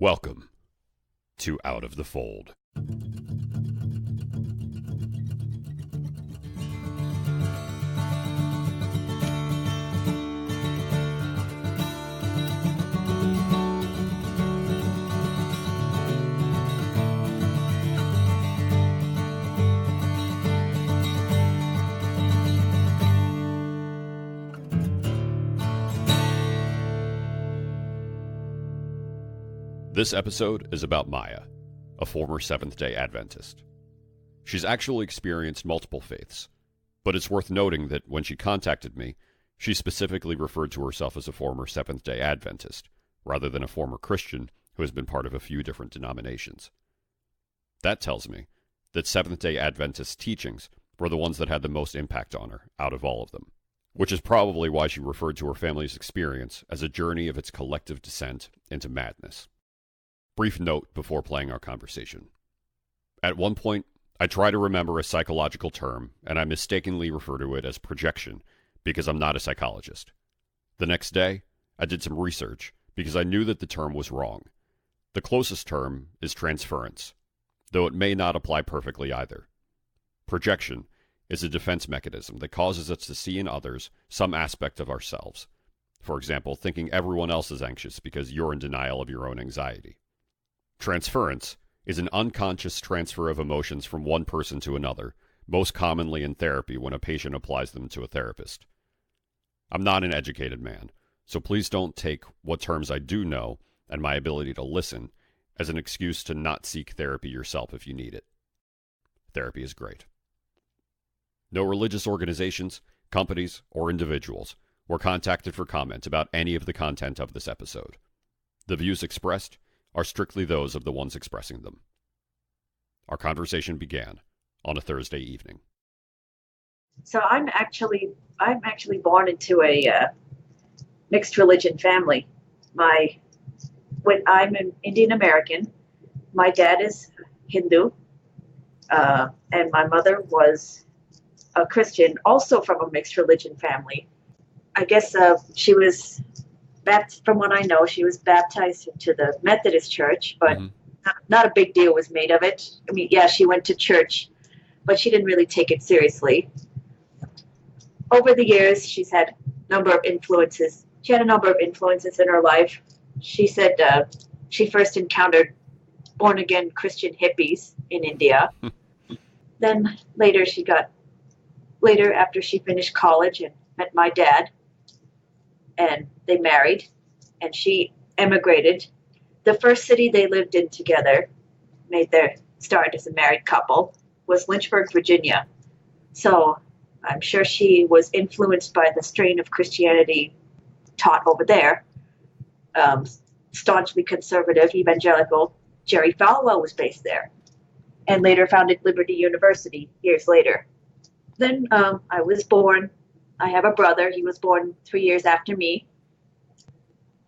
Welcome to Out of the Fold. This episode is about Maya, a former Seventh-day Adventist. She's actually experienced multiple faiths, but it's worth noting that when she contacted me, she specifically referred to herself as a former Seventh-day Adventist, rather than a former Christian who has been part of a few different denominations. That tells me that Seventh-day Adventist teachings were the ones that had the most impact on her out of all of them, which is probably why she referred to her family's experience as a journey of its collective descent into madness. Brief note before playing our conversation. At one point, I try to remember a psychological term, and I mistakenly refer to it as projection because I'm not a psychologist. The next day, I did some research because I knew that the term was wrong. The closest term is transference, though it may not apply perfectly either. Projection is a defense mechanism that causes us to see in others some aspect of ourselves. For example, thinking everyone else is anxious because you're in denial of your own anxiety. Transference is an unconscious transfer of emotions from one person to another, most commonly in therapy when a patient applies them to a therapist. I'm not an educated man, so please don't take what terms I do know and my ability to listen as an excuse to not seek therapy yourself if you need it. Therapy is great. No religious organizations, companies, or individuals were contacted for comment about any of the content of this episode. The views expressed are strictly those of the ones expressing them. Our conversation began on a Thursday evening. So I'm actually born into a mixed religion family. I'm an Indian American. My dad is Hindu, and my mother was a Christian, also from a mixed religion family. I guess she was. From what I know, she was baptized into the Methodist church, but not a big deal was made of it. I mean, yeah, she went to church, but she didn't really take it seriously. Over the years, she's had a number of influences. She had a number of influences in her life. She said she first encountered born-again Christian hippies in India. Then later, after she finished college and met my dad, and they married, and she emigrated. The first city they lived in together, made their start as a married couple, was Lynchburg, Virginia. So I'm sure she was influenced by the strain of Christianity taught over there. Staunchly conservative, evangelical, Jerry Falwell was based there, and later founded Liberty University years later. Then I was born. I have a brother. He was born 3 years after me.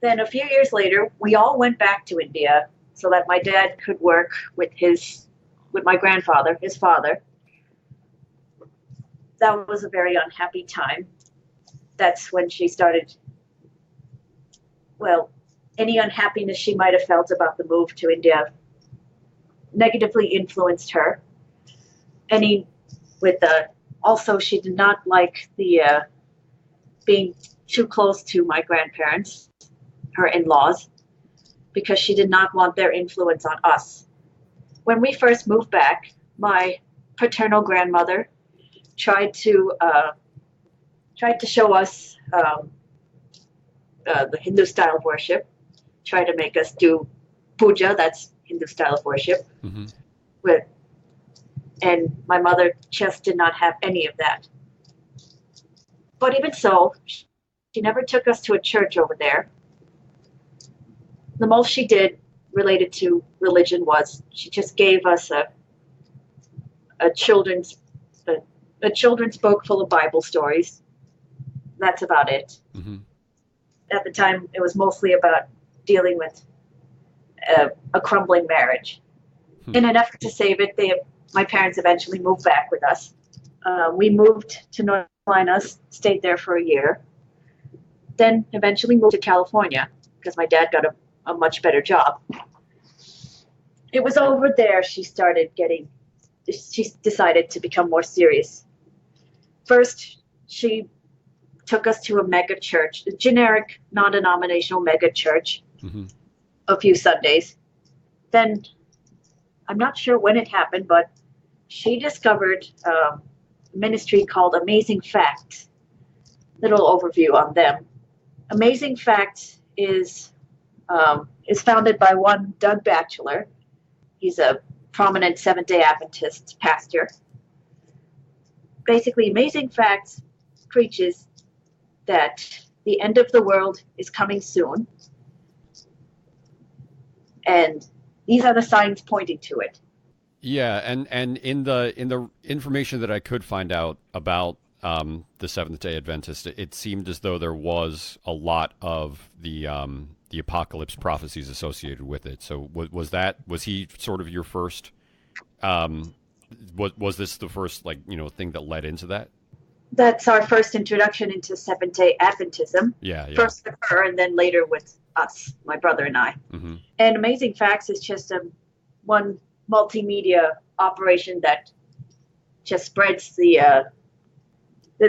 Then a few years later, we all went back to India so that my dad could work with my grandfather, his father. That was a very unhappy time. That's when she started, any unhappiness she might have felt about the move to India negatively influenced her. Also, she did not like the being too close to my grandparents, her in-laws, because she did not want their influence on us. When we first moved back, my paternal grandmother tried to show us the Hindu style of worship, tried to make us do puja, that's Hindu style of worship, and my mother just did not have any of that. But even so, she never took us to a church over there. The most she did related to religion was she just gave us a children's book full of Bible stories. That's about it. At the time, it was mostly about dealing with a crumbling marriage. In an effort to save it, my parents eventually moved back with us. We moved to North Carolina, stayed there for a year, then eventually moved to California because my dad got a much better job. It was over there she decided to become more serious. First, she took us to a mega church, a generic, non-denominational mega church, a few Sundays. Then, I'm not sure when it happened, but she discovered a ministry called Amazing Facts. Little overview on them. Amazing Facts is founded by one Doug Batchelor. He's a prominent Seventh-day Adventist pastor. Basically, Amazing Facts preaches that the end of the world is coming soon, and these are the signs pointing to it. Yeah, and in the information that I could find out about the Seventh-day Adventist, it seemed as though there was a lot of the apocalypse prophecies associated with it. So was he sort of your first? Was this the first thing that led into that? That's our first introduction into Seventh-day Adventism. Yeah. First with her, and then later with us, my brother and I. Mm-hmm. And Amazing Facts is just one multimedia operation that just spreads the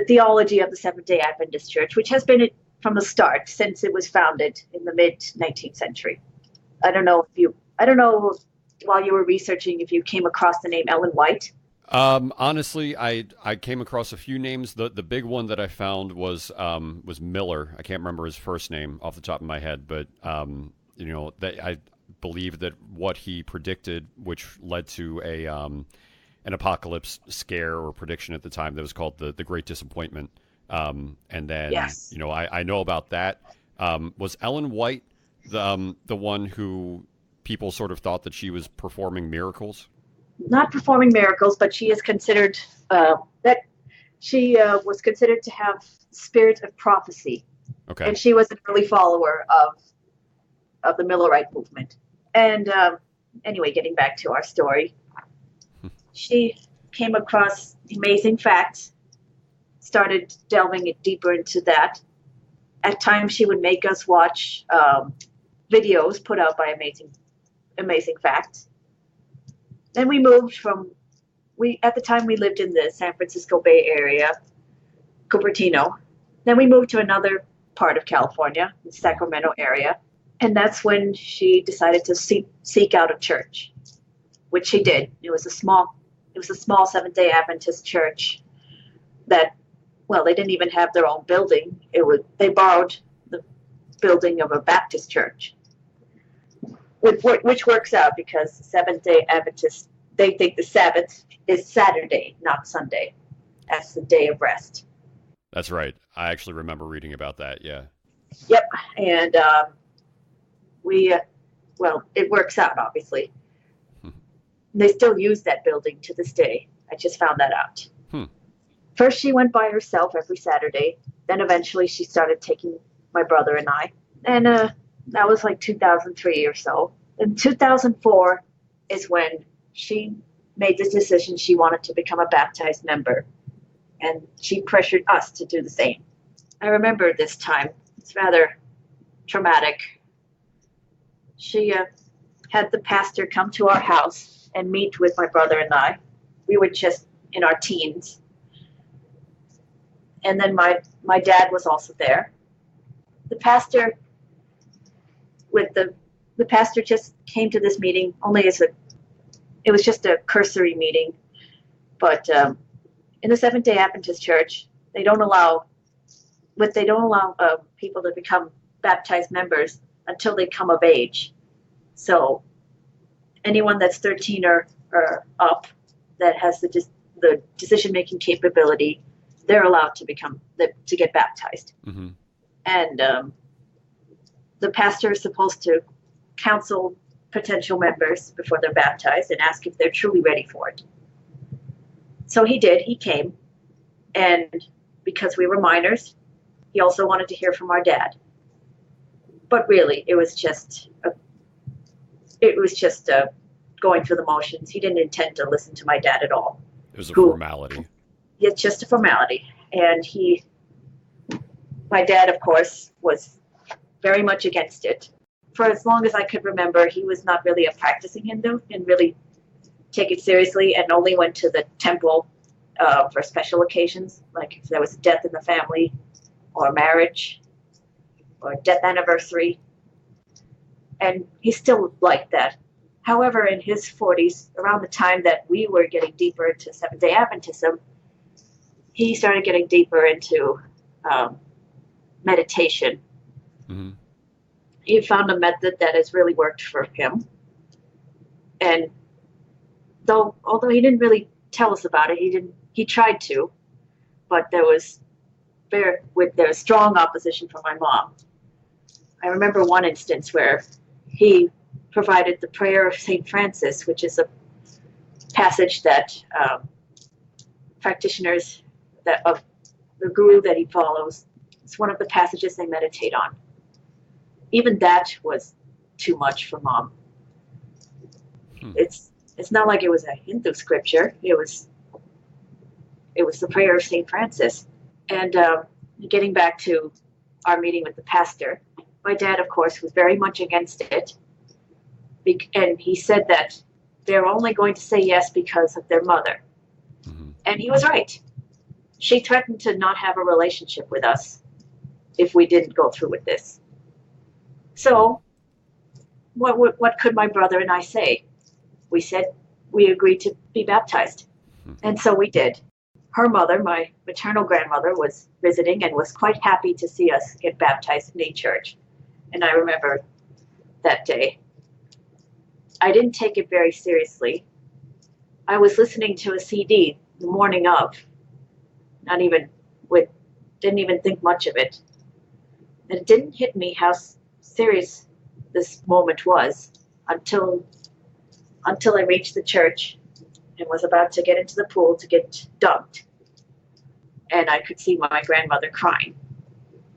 theology of the Seventh-day Adventist Church, which has been from the start since it was founded in the mid-19th century. I don't know while you were researching if you came across the name Ellen White. Honestly, I came across a few names. The big one that I found was Miller. I can't remember his first name off the top of my head, but that I believe that what he predicted, which led to an apocalypse scare or prediction at the time that was called the Great Disappointment. And then yes. I know about that. Was Ellen White the one who people sort of thought that she was performing miracles? Not performing miracles, but she is considered that she was considered to have spirit of prophecy. Okay. And she was an early follower of the Millerite movement. And anyway, getting back to our story, she came across Amazing Facts, started delving deeper into that. At times, she would make us watch videos put out by Amazing Facts. Then we moved at the time we lived in the San Francisco Bay Area, Cupertino. Then we moved to another part of California, the Sacramento area. And that's when she decided to seek out a church, which she did. It was a small Seventh-day Adventist church that, well, they didn't even have their own building. They borrowed the building of a Baptist church. Which works out because Seventh-day Adventists, they think the Sabbath is Saturday, not Sunday. That's the day of rest. That's right. I actually remember reading about that, yeah. Yep, and it works out, obviously. They still use that building to this day. I just found that out. First, she went by herself every Saturday. Then eventually she started taking my brother and I. And that was like 2003 or so. In 2004 is when she made this decision she wanted to become a baptized member. And she pressured us to do the same. I remember this time. It's rather traumatic. She had the pastor come to our house and meet with my brother and I. We were just in our teens. And then my dad was also there. The pastor just came to this meeting only it was just a cursory meeting. But in the Seventh-day Adventist Church, they don't allow people to become baptized members until they come of age. So anyone that's 13 or up that has the decision-making capability, they're allowed to get baptized. Mm-hmm. And the pastor is supposed to counsel potential members before they're baptized and ask if they're truly ready for it. So he did. He came. And because we were minors, he also wanted to hear from our dad. But really, it was just going through the motions. He didn't intend to listen to my dad at all. It was a formality. It's just a formality. And my dad, of course, was very much against it. for as long as I could remember, he was not really a practicing Hindu and really take it seriously, and only went to the temple for special occasions, like if there was a death in the family or marriage or death anniversary. And he still liked that. However, in his 40s, around the time that we were getting deeper into Seventh-day Adventism, he started getting deeper into meditation. Mm-hmm. He found a method that has really worked for him. And although he didn't really tell us about it, he tried to, but there was strong opposition from my mom. I remember one instance where he provided the prayer of St. Francis, which is a passage that practitioners of the guru that he follows, it's one of the passages they meditate on. Even that was too much for Mom. It's not like it was a Hindu scripture. It was the prayer of St. Francis. And getting back to our meeting with the pastor, my dad, of course, was very much against it. And he said that they're only going to say yes because of their mother. Mm-hmm. And he was right. She threatened to not have a relationship with us if we didn't go through with this. So what could my brother and I say? We said we agreed to be baptized. Mm-hmm. And so we did. Her mother, my maternal grandmother, was visiting and was quite happy to see us get baptized in a church. And I remember that day. I didn't take it very seriously. I was listening to a CD the morning of, didn't even think much of it. And it didn't hit me how serious this moment was until I reached the church and was about to get into the pool to get dunked. And I could see my grandmother crying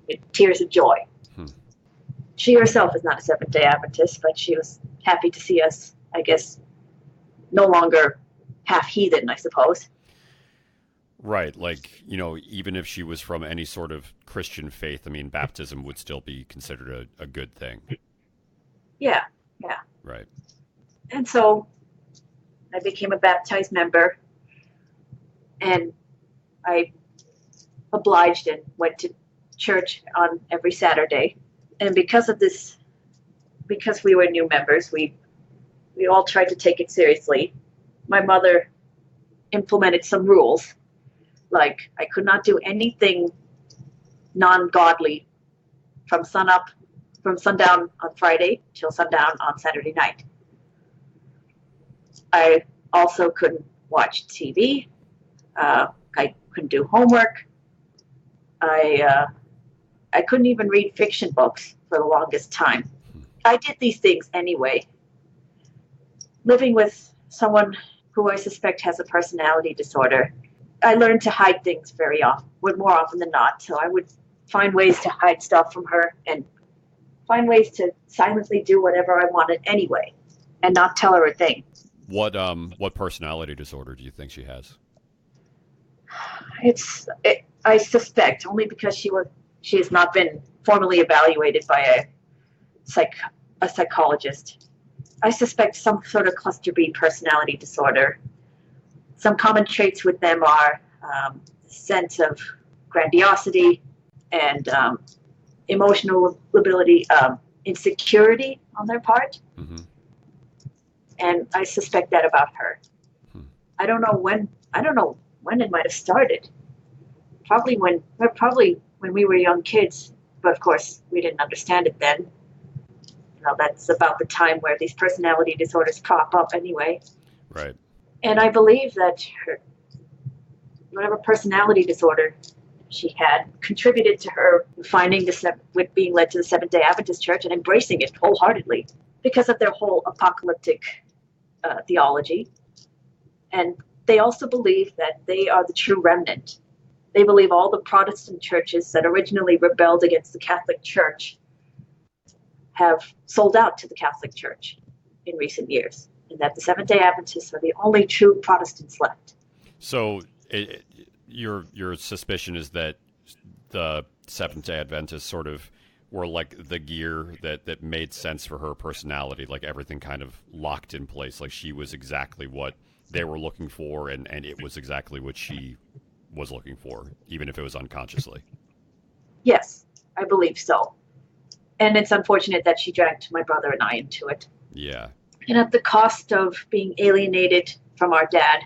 in tears of joy. She herself is not a Seventh-day Adventist, but she was happy to see us, I guess, no longer half heathen, I suppose. Right. Like, even if she was from any sort of Christian faith, I mean, baptism would still be considered a good thing. Yeah. Right. And so I became a baptized member, and I obliged and went to church on every Saturday. And because of this, because we were new members, we all tried to take it seriously. My mother implemented some rules, like I could not do anything non-godly from sundown on Friday till sundown on Saturday night. I also couldn't watch TV. I couldn't do homework. I couldn't even read fiction books for the longest time. I did these things anyway. Living with someone who I suspect has a personality disorder, I learned to hide things more often than not. So I would find ways to hide stuff from her and find ways to silently do whatever I wanted anyway and not tell her a thing. What personality disorder do you think she has? I suspect, only because she has not been formally evaluated by a psychologist. I suspect some sort of cluster B personality disorder. Some common traits with them are sense of grandiosity and emotional lability, insecurity on their part. Mm-hmm. And I suspect that about her. I don't know when it might have started. Probably when we were young kids, but of course we didn't understand it then. That's about the time where these personality disorders crop up anyway. Right. And I believe that whatever personality disorder she had contributed to her with being led to the Seventh-day Adventist Church and embracing it wholeheartedly because of their whole apocalyptic theology. And they also believe that they are the true remnant. They believe all the Protestant churches that originally rebelled against the Catholic Church have sold out to the Catholic Church in recent years, and that the Seventh-day Adventists are the only true Protestants left. So your suspicion is that the Seventh-day Adventists sort of were like the gear that made sense for her personality, like everything kind of locked in place, like she was exactly what they were looking for, and it was exactly what she was looking for, even if it was unconsciously. Yes, I believe so. And it's unfortunate that she dragged my brother and I into it. Yeah. And at the cost of being alienated from our dad.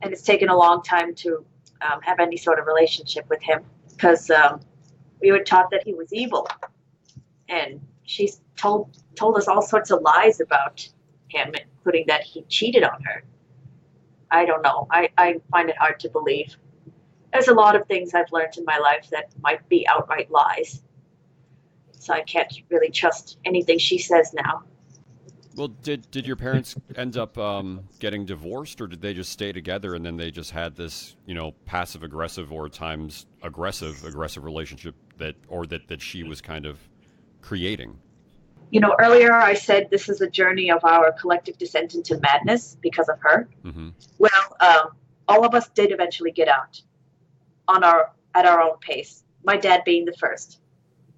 And it's taken a long time to have any sort of relationship with him because we were taught that he was evil. And she's told us all sorts of lies about him, including that he cheated on her. I don't know. I find it hard to believe. There's a lot of things I've learned in my life that might be outright lies. So I can't really trust anything she says now. Well, did your parents end up getting divorced, or did they just stay together and then they just had this, passive aggressive or at times aggressive relationship that she was kind of creating? Earlier I said this is a journey of our collective descent into madness because of her. Mm-hmm. Well, all of us did eventually get out at our own pace. My dad being the first.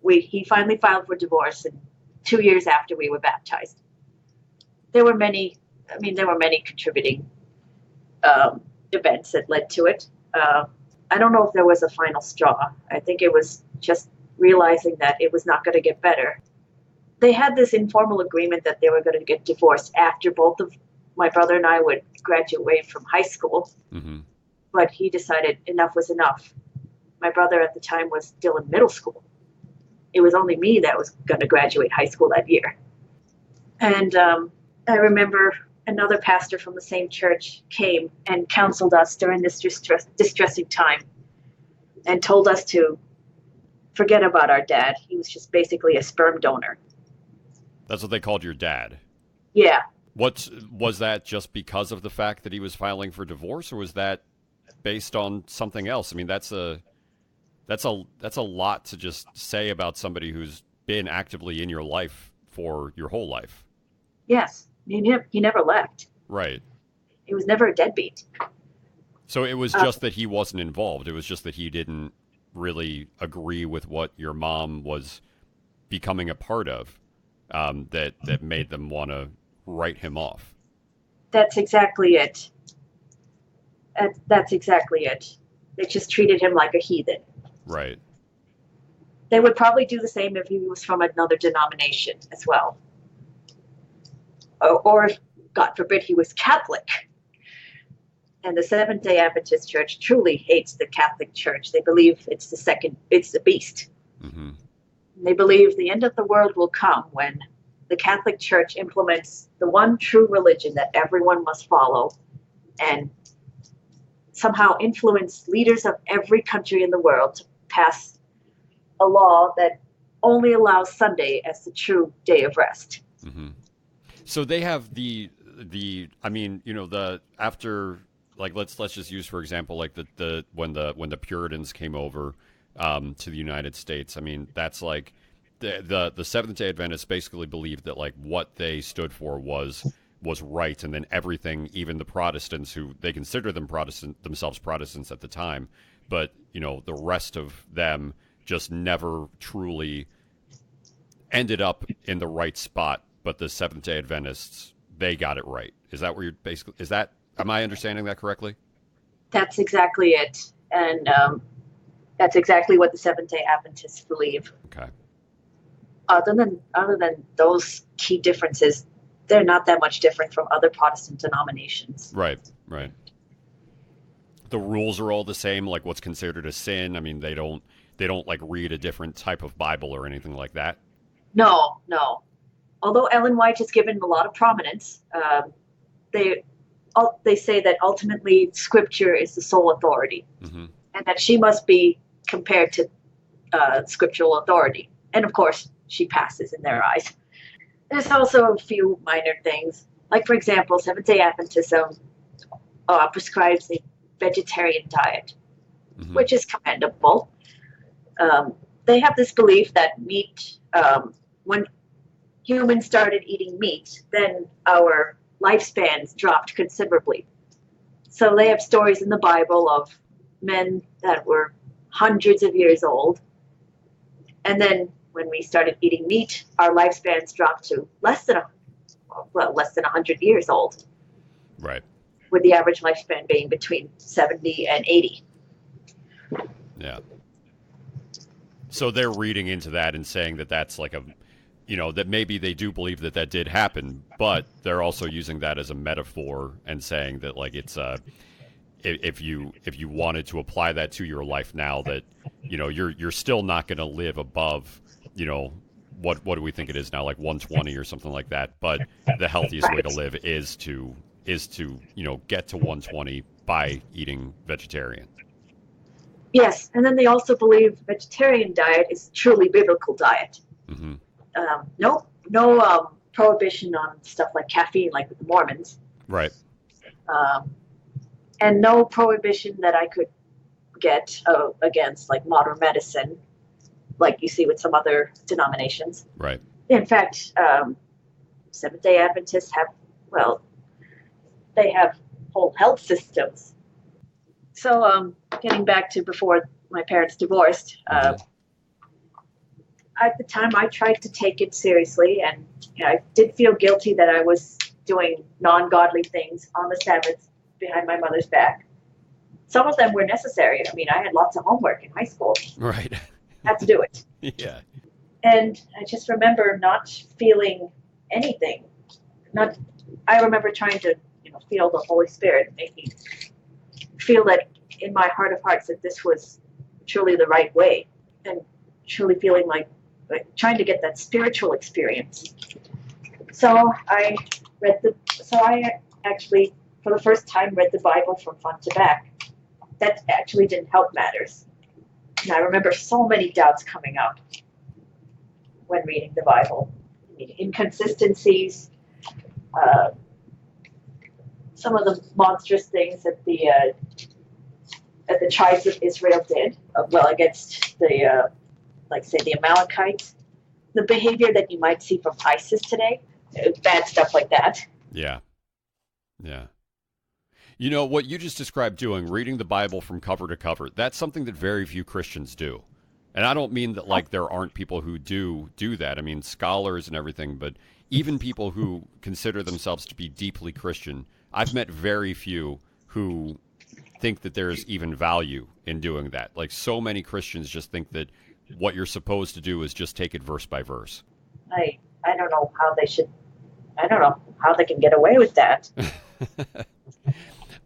He finally filed for divorce, and 2 years after we were baptized. There were many contributing events that led to it. I don't know if there was a final straw. I think it was just realizing that it was not going to get better. They had this informal agreement that they were going to get divorced after both of my brother and I would graduate from high school. Mm-hmm. But he decided enough was enough. My brother at the time was still in middle school. It was only me that was going to graduate high school that year. And I remember another pastor from the same church came and counseled us during this distressing time and told us to forget about our dad. He was just basically a sperm donor. That's what they called your dad? Yeah. Was that just because of the fact that he was filing for divorce, or was that based on something else? I mean, that's a lot to just say about somebody who's been actively in your life for your whole life. Yes. He never left. Right. He was never a deadbeat. So it was just that he wasn't involved. It was just that he didn't really agree with what your mom was becoming a part of, that made them want to write him off. That's exactly it. That's exactly it. They just treated him like a heathen. Right. They would probably do the same if he was from another denomination as well. Or, God forbid, he was Catholic. And the Seventh-day Adventist Church truly hates the Catholic Church. They believe it's the beast. Mm-hmm. They believe the end of the world will come when the Catholic Church implements the one true religion that everyone must follow and somehow influence leaders of every country in the world to pass a law that only allows Sunday as the true day of rest. Mm-hmm. So they have after, like, let's just use, for example, like when the Puritans came over to the United States. I mean, that's like the Seventh-day Adventists basically believed that, like, what they stood for was right, and then everything, even the Protestants, who they considered themselves Protestants at the time, but the rest of them just never truly ended up in the right spot. But the Seventh-day Adventists, they got it right. Is that where you're basically? Am I understanding that correctly? That's exactly it, and that's exactly what the Seventh-day Adventists believe. Okay. Other than those key differences, they're not that much different from other Protestant denominations. Right. The rules are all the same, like what's considered a sin. I mean, they don't like read a different type of Bible or anything like that. No. Although Ellen White is given a lot of prominence, they say that ultimately Scripture is the sole authority, mm-hmm. and that she must be compared to scriptural authority. And of course, she passes in their eyes. There's also a few minor things, like, for example, Seventh-day Adventism prescribes a vegetarian diet, mm-hmm. which is commendable. They have this belief that meat, when humans started eating meat, then our lifespans dropped considerably. So they have stories in the Bible of men that were hundreds of years old, and then when we started eating meat, our lifespans dropped to less than 100 years old, Right. with the average lifespan being between 70 and 80. Yeah. So they're reading into that and saying that that's like a, that maybe they do believe that that did happen, but they're also using that as a metaphor and saying that like it's if you wanted to apply that to your life now, that you're still not going to live above what do we think it is now, like 120 or something like that, but the healthiest way to live is to get to 120 by eating vegetarian. Yes, and then they also believe vegetarian diet is truly biblical diet. Mm-hmm. No prohibition on stuff like caffeine, like with the Mormons. Right. And no prohibition that I could get against, like modern medicine, like you see with some other denominations. Right. In fact, Seventh-day Adventists they have whole health systems. So getting back to before my parents divorced, at the time I tried to take it seriously, and I did feel guilty that I was doing non-godly things on the Sabbath behind my mother's back. Some of them were necessary. I mean, I had lots of homework in high school. Right. Had to do it. Yeah. And I just remember not feeling anything. I remember trying to, feel the Holy Spirit make me feel that in my heart of hearts that this was truly the right way, and truly feeling like trying to get that spiritual experience. So I actually, for the first time, read the Bible from front to back. That actually didn't help matters. And I remember so many doubts coming up when reading the Bible. Inconsistencies, some of the monstrous things that the tribes of Israel did, against the, the Amalekites. The behavior that you might see from ISIS today, bad stuff like that. Yeah. Yeah. What you just described doing, reading the Bible from cover to cover, that's something that very few Christians do. And I don't mean that there aren't people who do that. I mean, scholars and everything, but even people who consider themselves to be deeply Christian, I've met very few who think that there's even value in doing that. Like, so many Christians just think that what you're supposed to do is just take it verse by verse. I don't know how they can get away with that.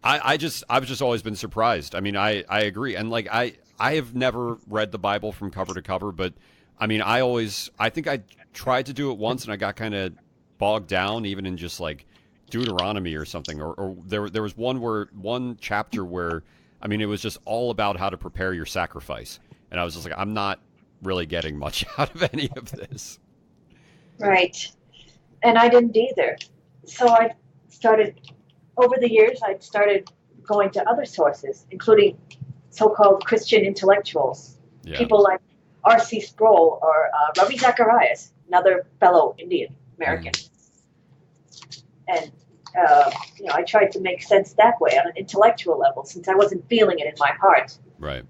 I've just always been surprised. I mean, I agree. And I have never read the Bible from cover to cover, but I mean, I think I tried to do it once and I got kind of bogged down even in just like Deuteronomy or something, or there was one chapter where, I mean, it was just all about how to prepare your sacrifice. And I was just like, I'm not really getting much out of any of this. Right. And I didn't either. So over the years, I started going to other sources, including so-called Christian intellectuals, people like R.C. Sproul or Ravi Zacharias, another fellow Indian American. And, I tried to make sense that way on an intellectual level, since I wasn't feeling it in my heart. Right.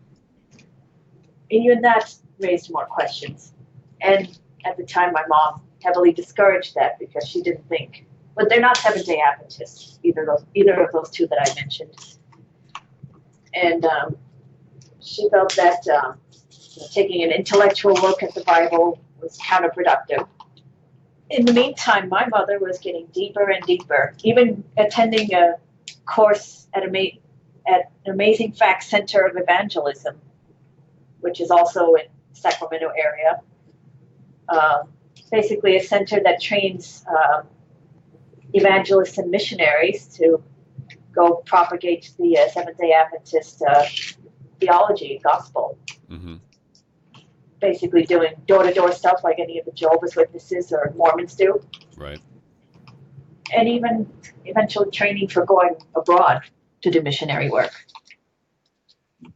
And even that raised more questions. And at the time, my mom heavily discouraged that because she didn't think, but they're not Seventh-day Adventists, either of those two that I mentioned. And she felt that taking an intellectual look at the Bible was counterproductive. In the meantime, my mother was getting deeper and deeper, even attending a course at an Amazing Facts Center of Evangelism, which is also in the Sacramento area. Basically a center that trains evangelists and missionaries to go propagate the Seventh-day Adventist theology, gospel. Mm-hmm. Basically doing door-to-door stuff like any of the Jehovah's Witnesses or Mormons do. Right. And even eventual training for going abroad to do missionary work.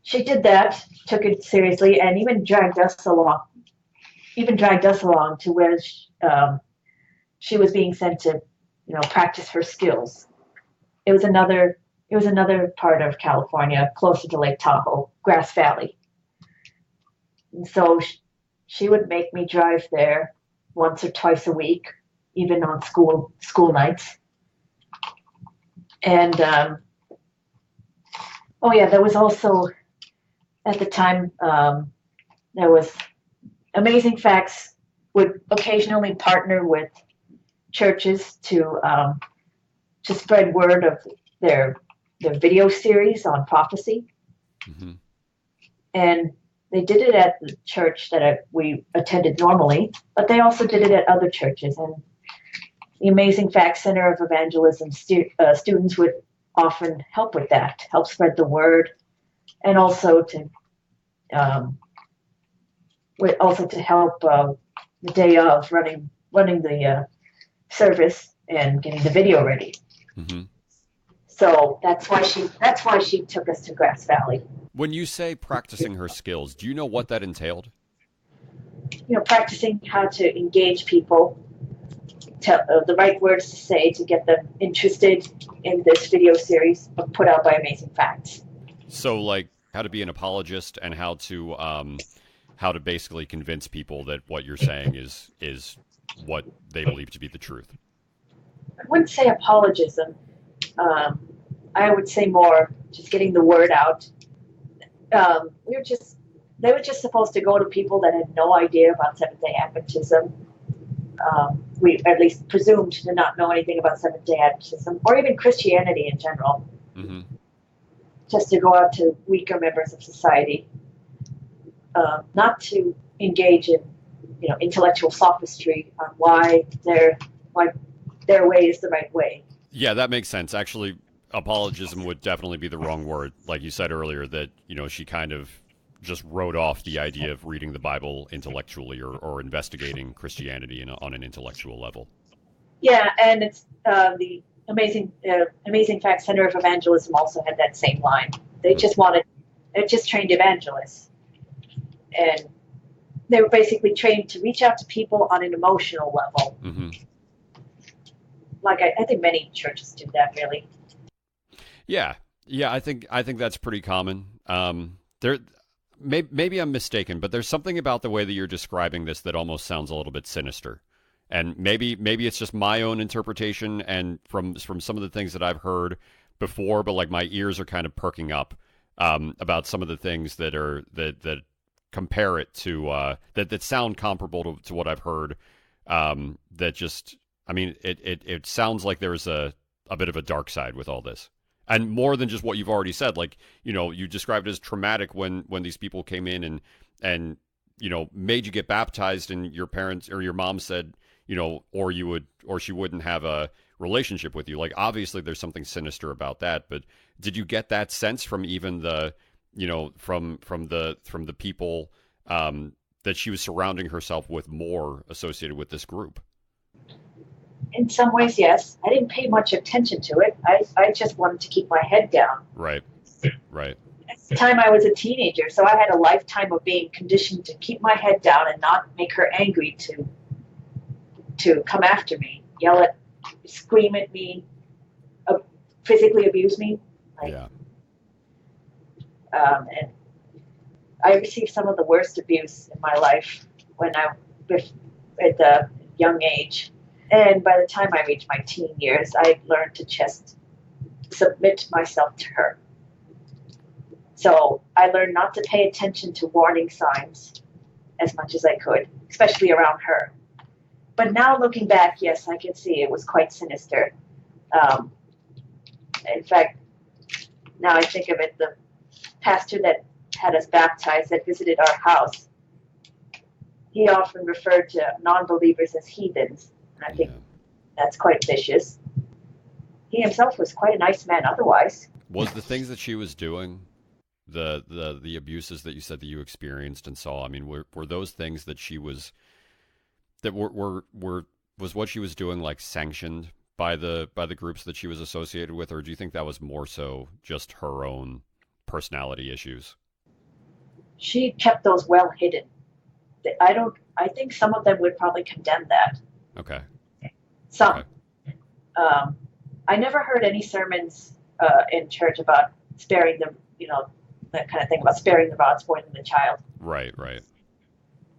She did that, took it seriously, and even dragged us along to where she was being sent to, practice her skills. It was another part of California, closer to Lake Tahoe, Grass Valley. And so she would make me drive there once or twice a week, even on school nights. And oh yeah, there was also at the time there was Amazing Facts would occasionally partner with churches to spread word of their video series on prophecy. Mm-hmm. And they did it at the church that we attended normally, but they also did it at other churches. And the Amazing Facts Center of Evangelism students would often help with that, help spread the word, and also to help the day of running the service and getting the video ready. Mm-hmm. So that's why she took us to Grass Valley. When you say practicing her skills, do you know what that entailed? Practicing how to engage people, the right words to say to get them interested in this video series put out by Amazing Facts. So, like, how to be an apologist and how to basically convince people that what you're saying is what they believe to be the truth. I wouldn't say apologism. I would say more just getting the word out. They were just supposed to go to people that had no idea about Seventh-day Adventism. We at least presumed to not know anything about Seventh-day Adventism or even Christianity in general. Mm-hmm. Just to go out to weaker members of society, not to engage in intellectual sophistry on why their way is the right way. Yeah, that makes sense. Actually, apologism would definitely be the wrong word. Like you said earlier, that she kind of just wrote off the idea of reading the Bible intellectually or investigating Christianity on an intellectual level. Yeah, and it's the Amazing Facts Center of Evangelism also had that same line. They just trained evangelists, and they were basically trained to reach out to people on an emotional level. Mm-hmm. Like I think many churches do that, really. Yeah, I think that's pretty common. Maybe I'm mistaken, but there's something about the way that you're describing this that almost sounds a little bit sinister. And maybe it's just my own interpretation and from some of the things that I've heard before, but like my ears are kind of perking up about some of the things that compare it to that sound comparable to what I've heard. That just, I mean, it sounds like there's a bit of a dark side with all this. And more than just what you've already said, like, you described it as traumatic when these people came in and made you get baptized, and your parents or your mom said, or she wouldn't have a relationship with you. Like, obviously there's something sinister about that, but did you get that sense from even the, from the people that she was surrounding herself with more associated with this group? In some ways, yes. I didn't pay much attention to it. I just wanted to keep my head down. Right. At the time, I was a teenager, so I had a lifetime of being conditioned to keep my head down and not make her angry to come after me, scream at me, physically abuse me. Yeah. And I received some of the worst abuse in my life at a young age. And by the time I reached my teen years, I learned to just submit myself to her. So I learned not to pay attention to warning signs as much as I could, especially around her. But now looking back, yes, I can see it was quite sinister. In fact, now I think of it, the pastor that had us baptized, that visited our house, he often referred to non-believers as heathens. And I think that's quite vicious. He himself was quite a nice man otherwise. Was the things that she was doing, the abuses that you said that you experienced and saw, I mean, were those things that she was, that was what she was doing like sanctioned by the groups that she was associated with, or do you think that was more so just her own personality issues? She kept those well hidden. I think some of them would probably condemn that. Okay. Some. Okay. I never heard any sermons in church about sparing the, that kind of thing, about sparing the rod, spoiling the child. Right.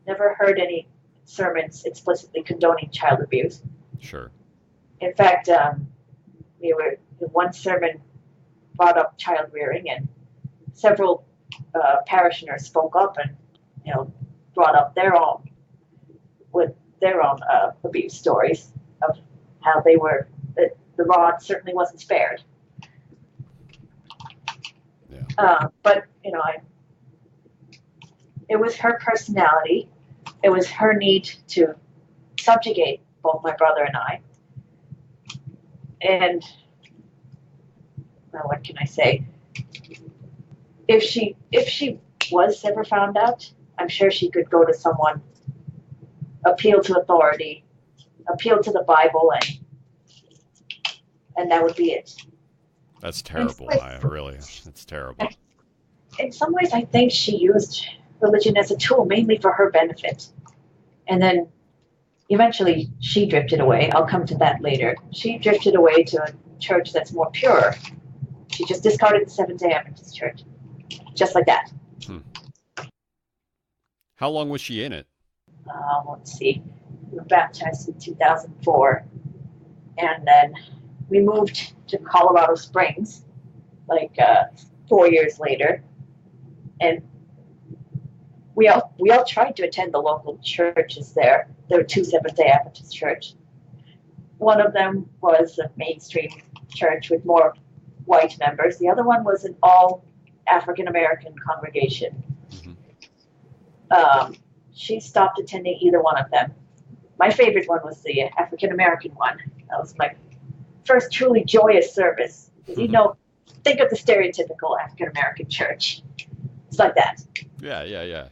never heard any sermons explicitly condoning child abuse. Sure. In fact, one sermon brought up child rearing, and several parishioners spoke up and brought up their own abuse stories of how that the rod certainly wasn't spared. Yeah. But it was her personality. It was her need to subjugate both my brother and I. And what can I say? If she was ever found out, I'm sure she could go to someone, appeal to authority, appeal to the Bible, and that would be it. That's terrible, Maya. Really, it's terrible. In some ways, I think she used religion as a tool, mainly for her benefit. And then eventually she drifted away. I'll come to that later. She drifted away to a church that's more pure. She just discarded the Seventh-day Adventist church. Just like that. How long was she in it? Let's see. We were baptized in 2004. And then we moved to Colorado Springs, 4 years later. And we all tried to attend the local churches there. There were 2 Seventh-day Adventist churches. One of them was a mainstream church with more white members. The other one was an all African-American congregation. Mm-hmm. She stopped attending either one of them. My favorite one was the African-American one. That was my first truly joyous service. Because, think of the stereotypical African-American church. It's like that. Yeah.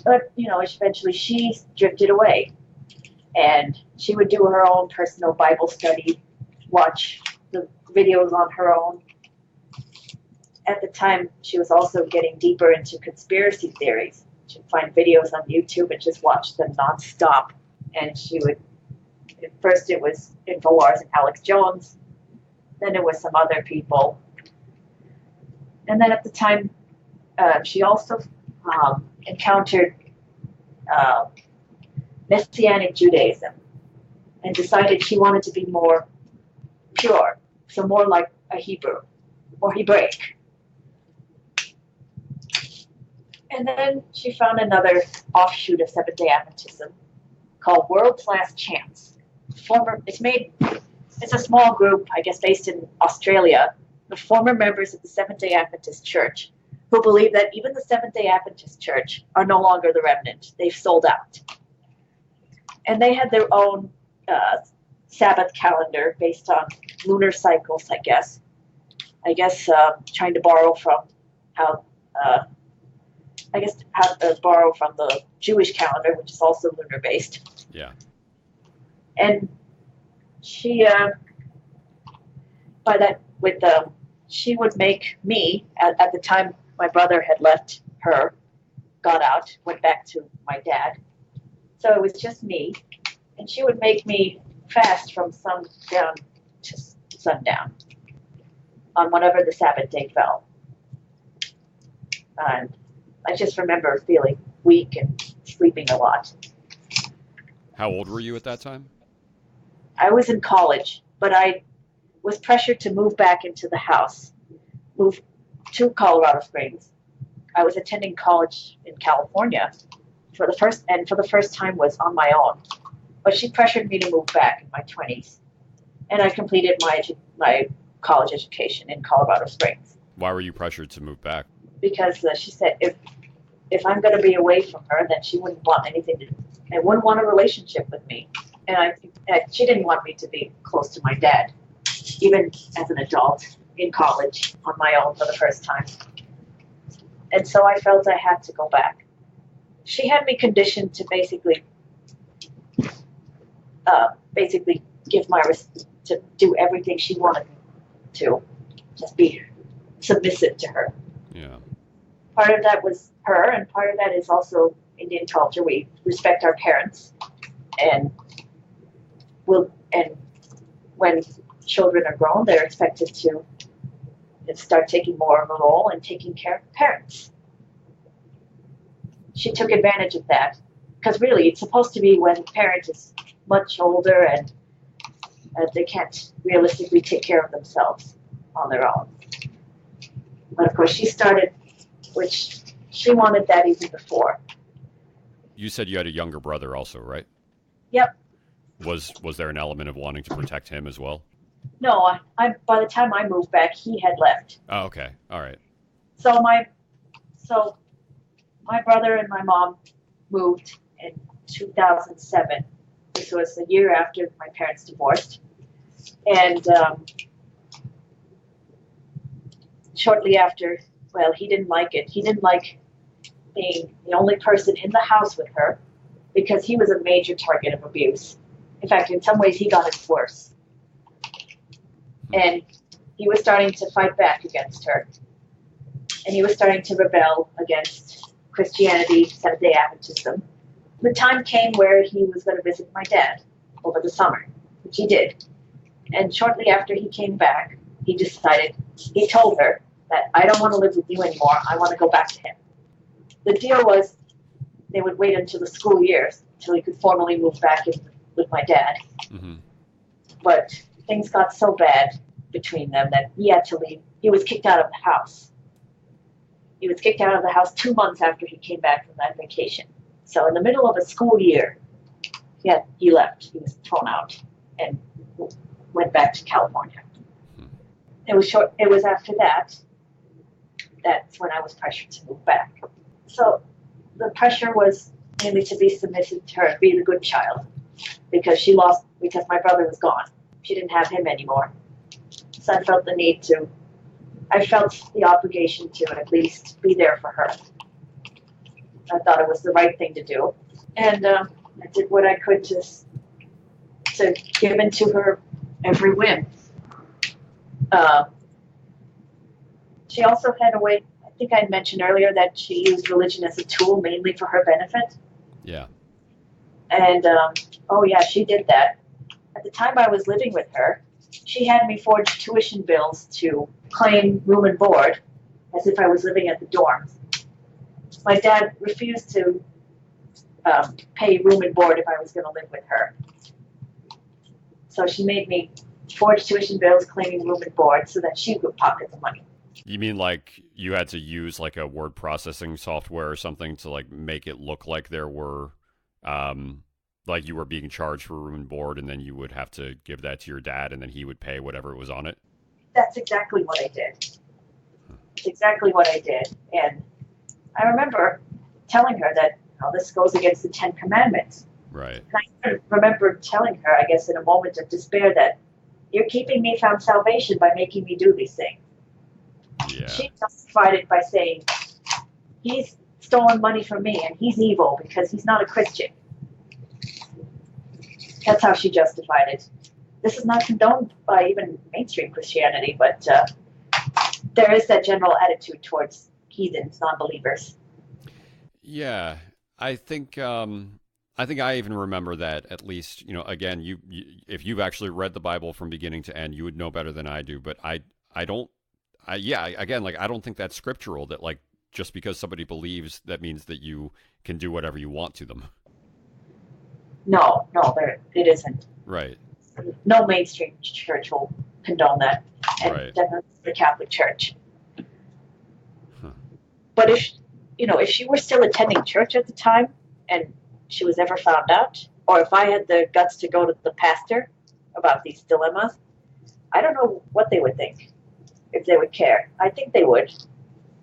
But, eventually she drifted away. And she would do her own personal Bible study, watch the videos on her own. At the time, she was also getting deeper into conspiracy theories. She'd find videos on YouTube and just watch them nonstop. And at first it was InfoWars and Alex Jones. Then it was some other people. And then at the time, she also encountered Messianic Judaism and decided she wanted to be more pure, so more like a Hebrew or Hebraic. And then she found another offshoot of Seventh-day Adventism called World's Last Chance. It's a small group, I guess, based in Australia, the former members of the Seventh-day Adventist Church, who believe that even the Seventh-day Adventist Church are no longer the remnant. They've sold out. And they had their own Sabbath calendar based on lunar cycles, I guess. Trying to borrow from borrow from the Jewish calendar, which is also lunar based. Yeah. And she, she would make me, at the time my brother had left her, got out, went back to my dad. So it was just me. And she would make me fast from sundown to sundown on whenever the Sabbath day fell. And I just remember feeling weak and sleeping a lot. How old were you at that time? I was in college, but I was pressured to move back into the house, move to Colorado Springs. I was attending college in California for the first time was on my own. But she pressured me to move back in my 20s. And I completed my college education in Colorado Springs. Why were you pressured to move back? Because she said if I'm going to be away from her, then she wouldn't want wouldn't want a relationship with me. And she didn't want me to be close to my dad, even as an adult in college on my own for the first time. And so I felt I had to go back. She had me conditioned to basically to do everything she wanted me to, just be submissive to her. Yeah. Part of that was her, and part of that is also Indian culture. We respect our parents, and when children are grown, they're expected to start taking more of a role and taking care of parents. she took advantage of that. Because really, it's supposed to be when the parent is much older and they can't realistically take care of themselves on their own. But of course, she started, which she wanted that even before. You said you had a younger brother also, right? Yep. Was there an element of wanting to protect him as well? No, I by the time I moved back, he had left. Oh, okay. All right. So my brother and my mom moved in 2007. This was a year after my parents divorced. And shortly after, well, he didn't like it. He didn't like being the only person in the house with her because he was a major target of abuse. In fact, in some ways, he got it worse. And he was starting to fight back against her. And he was starting to rebel against Christianity, Seventh-day Adventism. The time came where he was going to visit my dad over the summer, which he did. And shortly after he came back, he told her that I don't want to live with you anymore. I want to go back to him. The deal was they would wait until the school years until he could formally move back in with my dad. Mm-hmm. But things got so bad between them that he had to leave. He was kicked out of the house. He was kicked out of the house 2 months after he came back from that vacation. So in the middle of a school year, he left. He was thrown out and went back to California. It was after that's when I was pressured to move back. So the pressure was mainly to be submissive to her, be the good child, because my brother was gone. She didn't have him anymore. So I felt the obligation to at least be there for her. I thought it was the right thing to do. And I did what I could to give in to her every whim. She also had a way, I think I mentioned earlier, that she used religion as a tool mainly for her benefit. Yeah. And, she did that. At the time I was living with her, she had me forge tuition bills to claim room and board as if I was living at the dorms. My dad refused to pay room and board if I was going to live with her. So she made me forge tuition bills claiming room and board so that she would pocket the money. You mean like you had to use like a word processing software or something to like make it look like there were like you were being charged for room and board, and then you would have to give that to your dad and then he would pay whatever was on it? That's exactly what I did. It's exactly what I did. And I remember telling her that this goes against the 10 Commandments. Right. And I remember telling her, I guess in a moment of despair, that you're keeping me from salvation by making me do these things. Yeah. She justified it by saying, he's stolen money from me and he's evil because he's not a Christian. That's how she justified it. This is not condoned by even mainstream Christianity, but there is that general attitude towards heathens, non-believers. Yeah, I think I even remember that, at least, again, you if you've actually read the Bible from beginning to end, you would know better than I do, but I don't think that's scriptural, that like just because somebody believes, that means that you can do whatever you want to them. No, it isn't. Right. No mainstream church will condone that, and right. Definitely the Catholic Church. Huh. But if she were still attending church at the time, and she was ever found out, or if I had the guts to go to the pastor about these dilemmas, I don't know what they would think, if they would care. I think they would.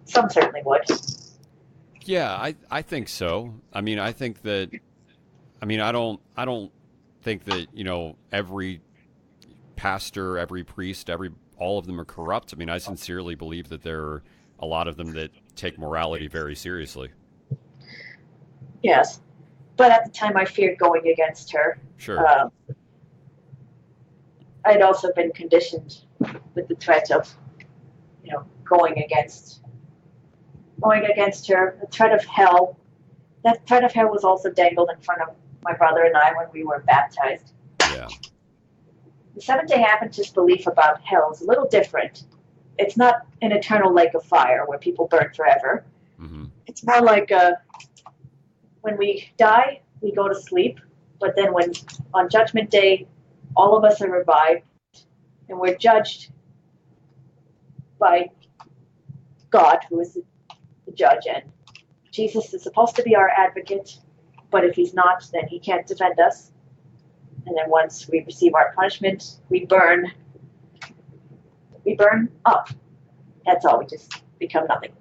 Some certainly would. Yeah, I think so. I mean, I think that. I mean, I don't think that every pastor, every priest, all of them are corrupt. I mean, I sincerely believe that there are a lot of them that take morality very seriously. Yes, but at the time I feared going against her. Sure. I'd also been conditioned with the threat of, going against her, the threat of hell. That threat of hell was also dangled in front of my brother and I when we were baptized. Yeah. The Seventh-day Adventist belief about hell is a little different. It's not an eternal lake of fire where people burn forever. Mm-hmm. It's more like when we die, we go to sleep. But then when on Judgment Day, all of us are revived and we're judged by God, who is the judge. And Jesus is supposed to be our advocate, but if he's not, then he can't defend us. And then once we receive our punishment, we burn up. That's all. We just become nothing.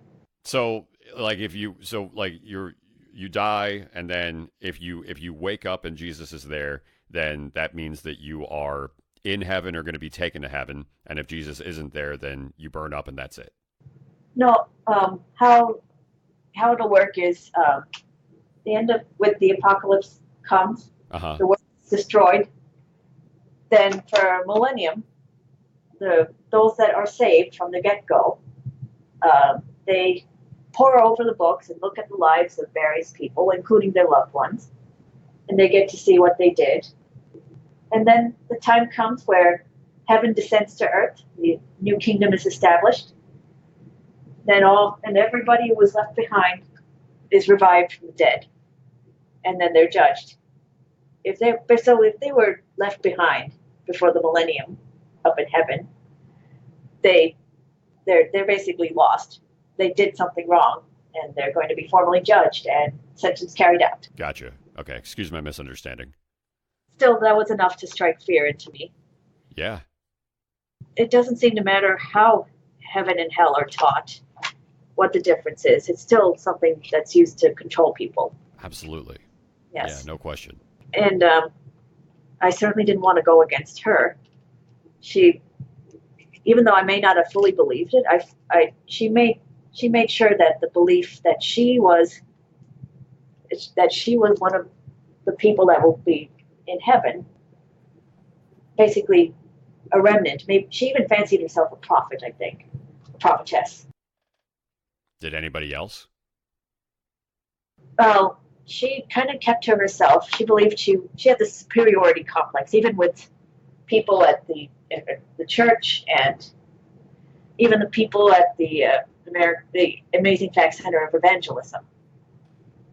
So, like, you die, and then if you wake up and Jesus is there, then that means that you are in heaven or going to be taken to heaven. And if Jesus isn't there, then you burn up, and that's it. No, how it'll work is with the apocalypse comes, the world is destroyed. Then for millennium, those that are saved from the get-go, they pore over the books and look at the lives of various people, including their loved ones, and they get to see what they did. And then the time comes where heaven descends to earth, the new kingdom is established. Then everybody who was left behind is revived from the dead, and then they're judged. If they were left behind before the millennium up in heaven, they're basically lost. They did something wrong, and they're going to be formally judged and sentence carried out. Gotcha. Okay, excuse my misunderstanding. Still, that was enough to strike fear into me. Yeah. It doesn't seem to matter how heaven and hell are taught, what the difference is. It's still something that's used to control people. Absolutely. Yes. Yeah, no question. And I certainly didn't want to go against her. Even though I may not have fully believed it, she made sure that the belief that she was one of the people that will be in heaven, basically a remnant. Maybe she even fancied herself a prophet, I think, a prophetess. Did anybody else? Well, she kind of kept to herself. She believed she had this superiority complex, even with people at the church and even the people at the Amazing Facts Center of Evangelism.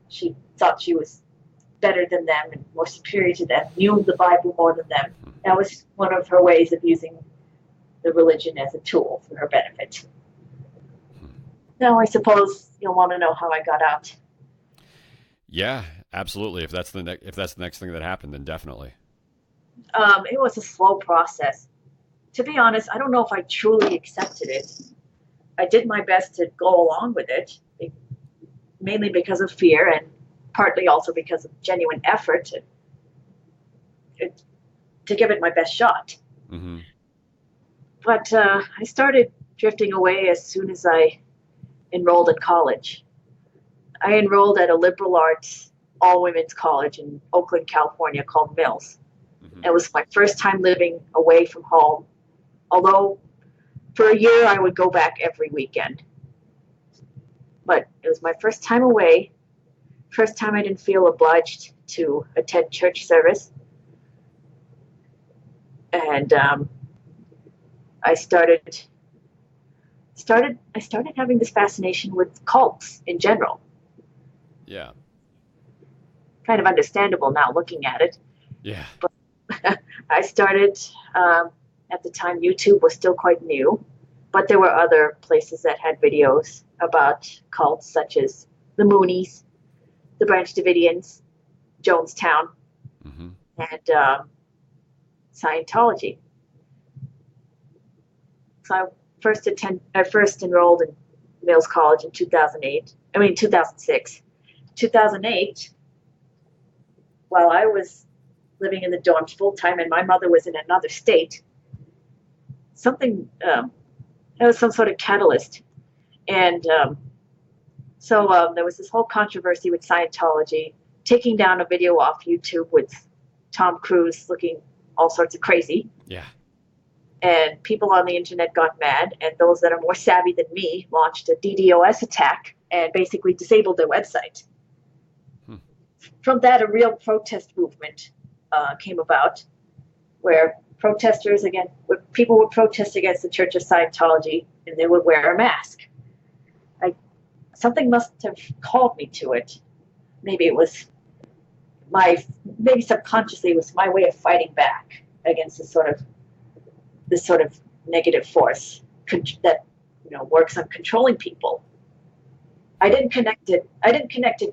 She thought she was better than them and more superior to them, knew the Bible more than them. That was one of her ways of using the religion as a tool for her benefit. Now, I suppose you'll want to know how I got out. Yeah, absolutely. If that's the next thing that happened, then definitely. It was a slow process. To be honest, I don't know if I truly accepted it. I did my best to go along with it, mainly because of fear and partly also because of genuine effort to give it my best shot. Mm-hmm. But I started drifting away as soon as I enrolled in college. I enrolled at a liberal arts all-women's college in Oakland, California called Mills. Mm-hmm. It was my first time living away from home, although for a year I would go back every weekend. But it was my first time away, first time I didn't feel obliged to attend church service. And I started having this fascination with cults in general. Yeah. Kind of understandable now looking at it. Yeah. But I started, at the time YouTube was still quite new, but there were other places that had videos about cults such as the Moonies, the Branch Davidians, Jonestown, mm-hmm. and Scientology. So I first enrolled in Mills College in 2006. 2008, while I was living in the dorms full time and my mother was in another state, there was some sort of catalyst. And so there was this whole controversy with Scientology, taking down a video off YouTube with Tom Cruise looking all sorts of crazy. Yeah. And people on the internet got mad, and those that are more savvy than me launched a DDoS attack and basically disabled their website. From that, a real protest movement came about, where people would protest against the Church of Scientology, and they would wear a mask. Something must have called me to it. maybe it was maybe subconsciously it was my way of fighting back against this sort of negative force that works on controlling people. I didn't connect it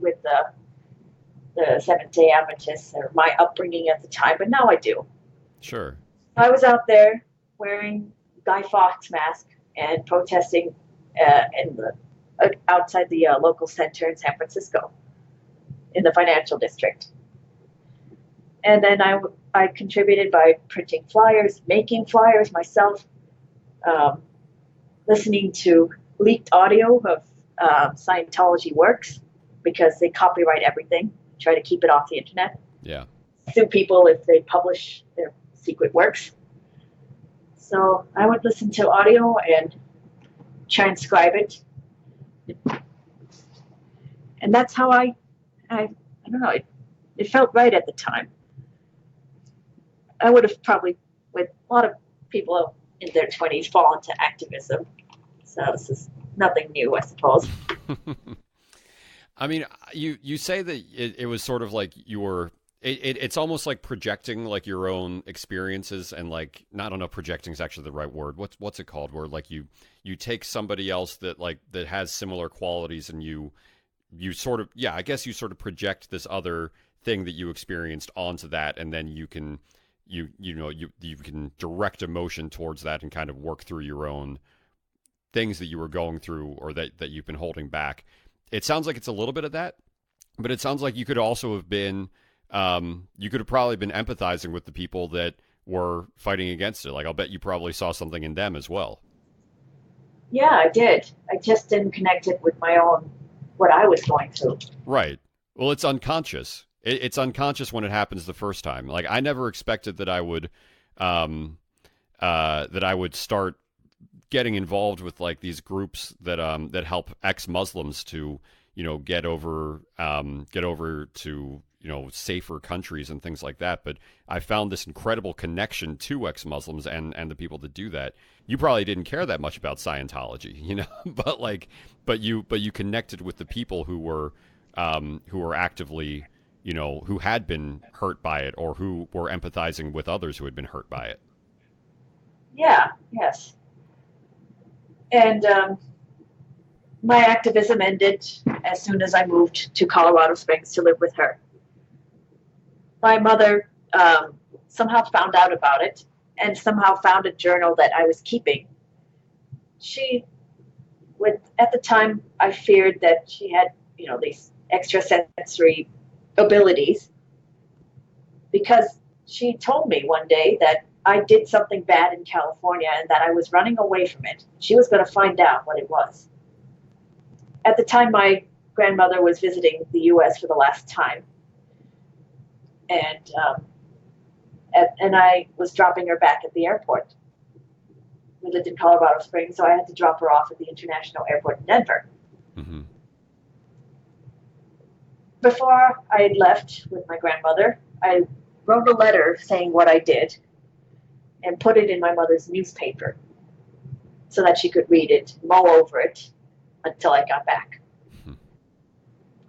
with the Seventh-day Adventists or my upbringing at the time, but now I do. Sure. I was out there wearing Guy Fawkes mask and protesting outside the local center in San Francisco in the financial district. And then I contributed by printing flyers, making flyers myself, listening to leaked audio of Scientology works because they copyright everything, try to keep it off the internet. Yeah. Sue people if they publish their secret works. So I would listen to audio and transcribe it. And that's how I don't know, it felt right at the time. I would have probably, with a lot of people in their 20s, fallen to activism. So this is nothing new, I suppose. I mean, you say that it was sort of like you were, it's almost like projecting like your own experiences and like, I don't know, projecting is actually the right word. What's it called? Where like you take somebody else that has similar qualities and you sort of, I guess you sort of project this other thing that you experienced onto that, and then you can you can direct emotion towards that and kind of work through your own things that you were going through or that you've been holding back. It sounds like it's a little bit of that, but it sounds like you could also have been, you could have probably been empathizing with the people that were fighting against it. Like, I'll bet you probably saw something in them as well. Yeah, I did. I just didn't connect it with what I was going through. Right. Well, it's unconscious. It's unconscious when it happens the first time. Like, I never expected that I would start getting involved with like these groups that help ex-Muslims to get over to safer countries and things like that. But I found this incredible connection to ex-Muslims and the people that do that. You probably didn't care that much about Scientology, but you connected with the people who were actively, who had been hurt by it or who were empathizing with others who had been hurt by it. Yeah. Yes. And my activism ended as soon as I moved to Colorado Springs to live with her. My mother somehow found out about it and somehow found a journal that I was keeping. At the time, I feared that she had, these extrasensory abilities, because she told me one day that I did something bad in California and that I was running away from it. She was going to find out what it was. At the time, my grandmother was visiting the U.S. for the last time. And I was dropping her back at the airport. We lived in Colorado Springs, so I had to drop her off at the International Airport in Denver. Mm-hmm. Before I had left with my grandmother, I wrote a letter saying what I did and put it in my mother's newspaper so that she could read it, mull over it until I got back. Mm-hmm.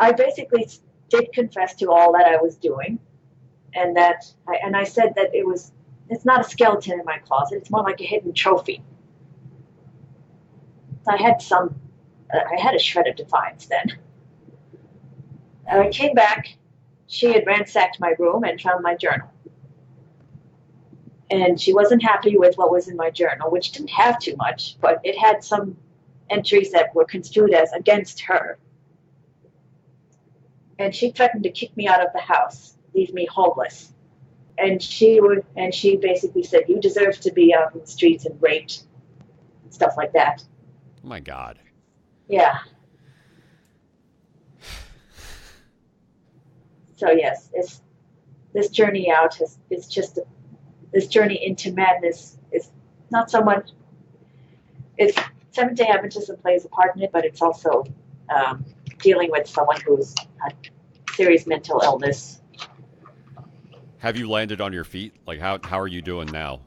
I basically did confess to all that I was doing, and I said that it's not a skeleton in my closet, it's more like a hidden trophy. I had a shred of defiance then. I came back, she had ransacked my room and found my journal. And she wasn't happy with what was in my journal, which didn't have too much, but it had some entries that were construed as against her. And she threatened to kick me out of the house, leave me homeless. And she basically said, "You deserve to be out in the streets and raped," stuff like that. Oh my God. Yeah. So yes, this journey out this journey into madness is not so much. It's Seventh-day Adventism plays a part in it, but it's also dealing with someone who's had serious mental illness. Have you landed on your feet? Like how are you doing now?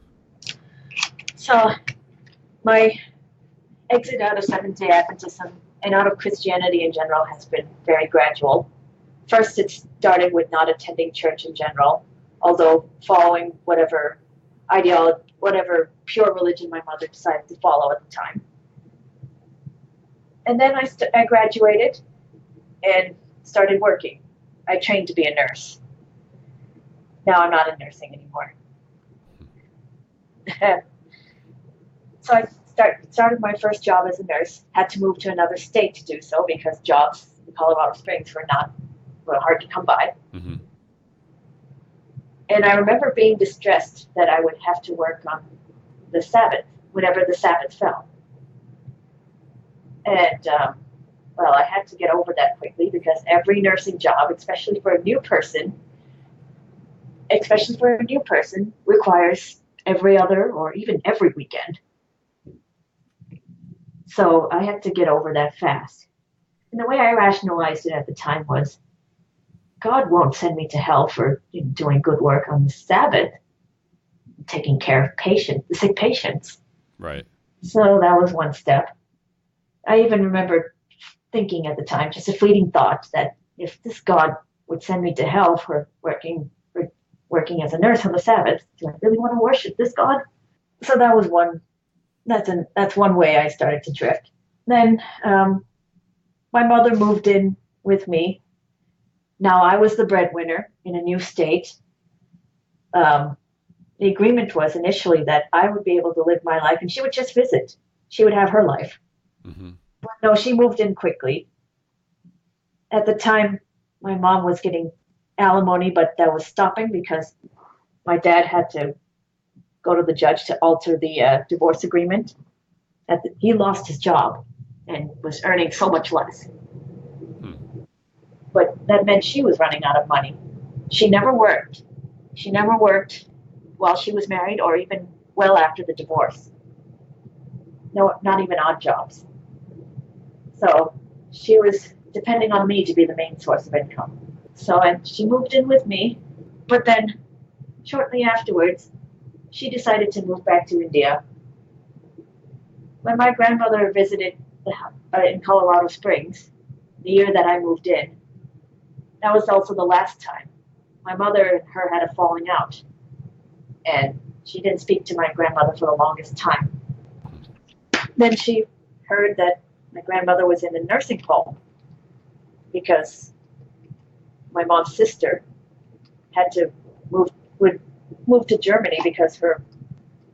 So my exit out of Seventh-day Adventism and out of Christianity in general has been very gradual. First, it started with not attending church in general, although following whatever ideology, whatever pure religion my mother decided to follow at the time. And then I graduated and started working. I trained to be a nurse. Now I'm not in nursing anymore. So I started my first job as a nurse, had to move to another state to do so because jobs in Colorado Springs were hard to come by. Mm-hmm. And I remember being distressed that I would have to work on the Sabbath, whenever the Sabbath fell. And, I had to get over that quickly because every nursing job, especially for a new person, requires every other or even every weekend. So I had to get over that fast. And the way I rationalized it at the time was, God won't send me to hell for doing good work on the Sabbath, taking care of the sick patients. Right. So that was one step. I even remember thinking at the time, just a fleeting thought, that if this God would send me to hell for working as a nurse on the Sabbath, do I really want to worship this God? So that was one. That's one way I started to drift. Then my mother moved in with me. Now I was the breadwinner in a new state. The agreement was initially that I would be able to live my life and she would just visit. She would have her life. Mm-hmm. But no, she moved in quickly. At the time, my mom was getting alimony, but that was stopping because my dad had to go to the judge to alter the divorce agreement. He lost his job and was earning so much less. But that meant she was running out of money. She never worked. She never worked while she was married or even well after the divorce. No, not even odd jobs. So she was depending on me to be the main source of income. And she moved in with me, but then shortly afterwards, she decided to move back to India. When my grandmother visited in Colorado Springs, the year that I moved in, that was also the last time. My mother and her had a falling out, and she didn't speak to my grandmother for the longest time. Then she heard that my grandmother was in a nursing home because my mom's sister had to move to Germany because her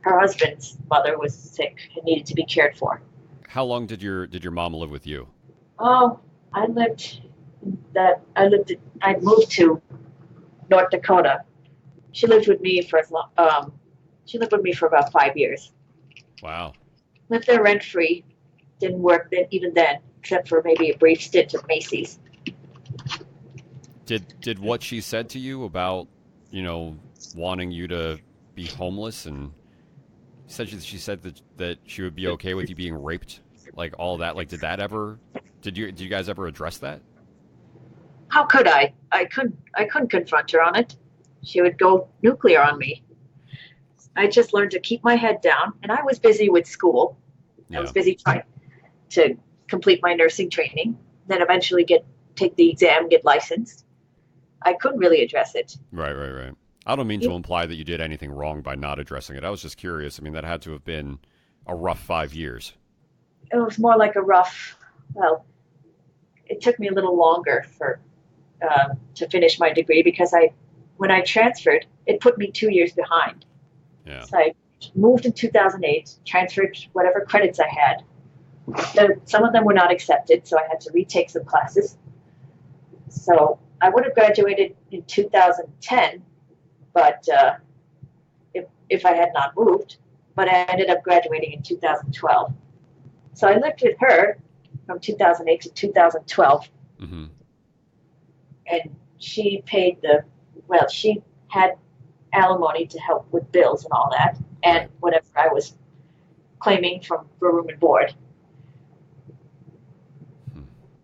husband's mother was sick and needed to be cared for. How long did your mom live with you? Oh, I moved to North Dakota. She lived with me for about 5 years. Wow. Lived there rent free. Didn't work even then, except for maybe a brief stint at Macy's. Did what she said to you about, wanting you to be homeless, and she said that she would be okay with you being raped, like all that, like did you guys ever address that? How could I? I couldn't confront her on it. She would go nuclear on me. I just learned to keep my head down, and I was busy with school. Yeah. I was busy trying to complete my nursing training, then eventually take the exam, get licensed. I couldn't really address it. Right. I don't mean to imply that you did anything wrong by not addressing it. I was just curious. I mean, that had to have been a rough 5 years. It was more like it took me a little longer to finish my degree because when I transferred, it put me 2 years behind. Yeah. So I moved in 2008, transferred whatever credits I had. Some of them were not accepted, so I had to retake some classes. So I would have graduated in 2010, but if I had not moved, but I ended up graduating in 2012. So I lived with her from 2008 to 2012. Mm-hmm. And she paid she had alimony to help with bills and all that, and Right. whatever I was claiming for room and board.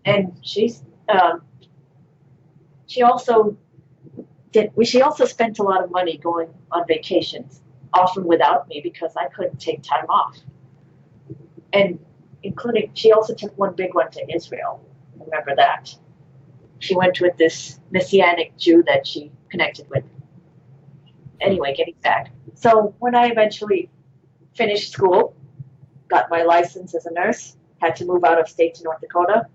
And she also spent a lot of money going on vacations, often without me because I couldn't take time off. And she also took one big one to Israel. Remember that. She went with this Messianic Jew that she connected with. Anyway, getting back. So when I eventually finished school, got my license as a nurse, had to move out of state to North Dakota,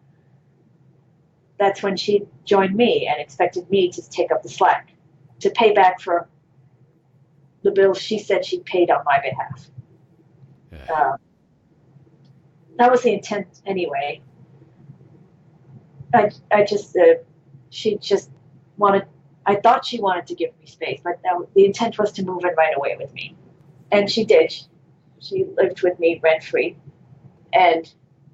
that's when she joined me and expected me to take up the slack, to pay back for the bills she said she paid on my behalf. Yeah. That was the intent anyway. She just wanted, I thought she wanted to give me space, but the intent was to move in right away with me. And she did. She lived with me rent-free. And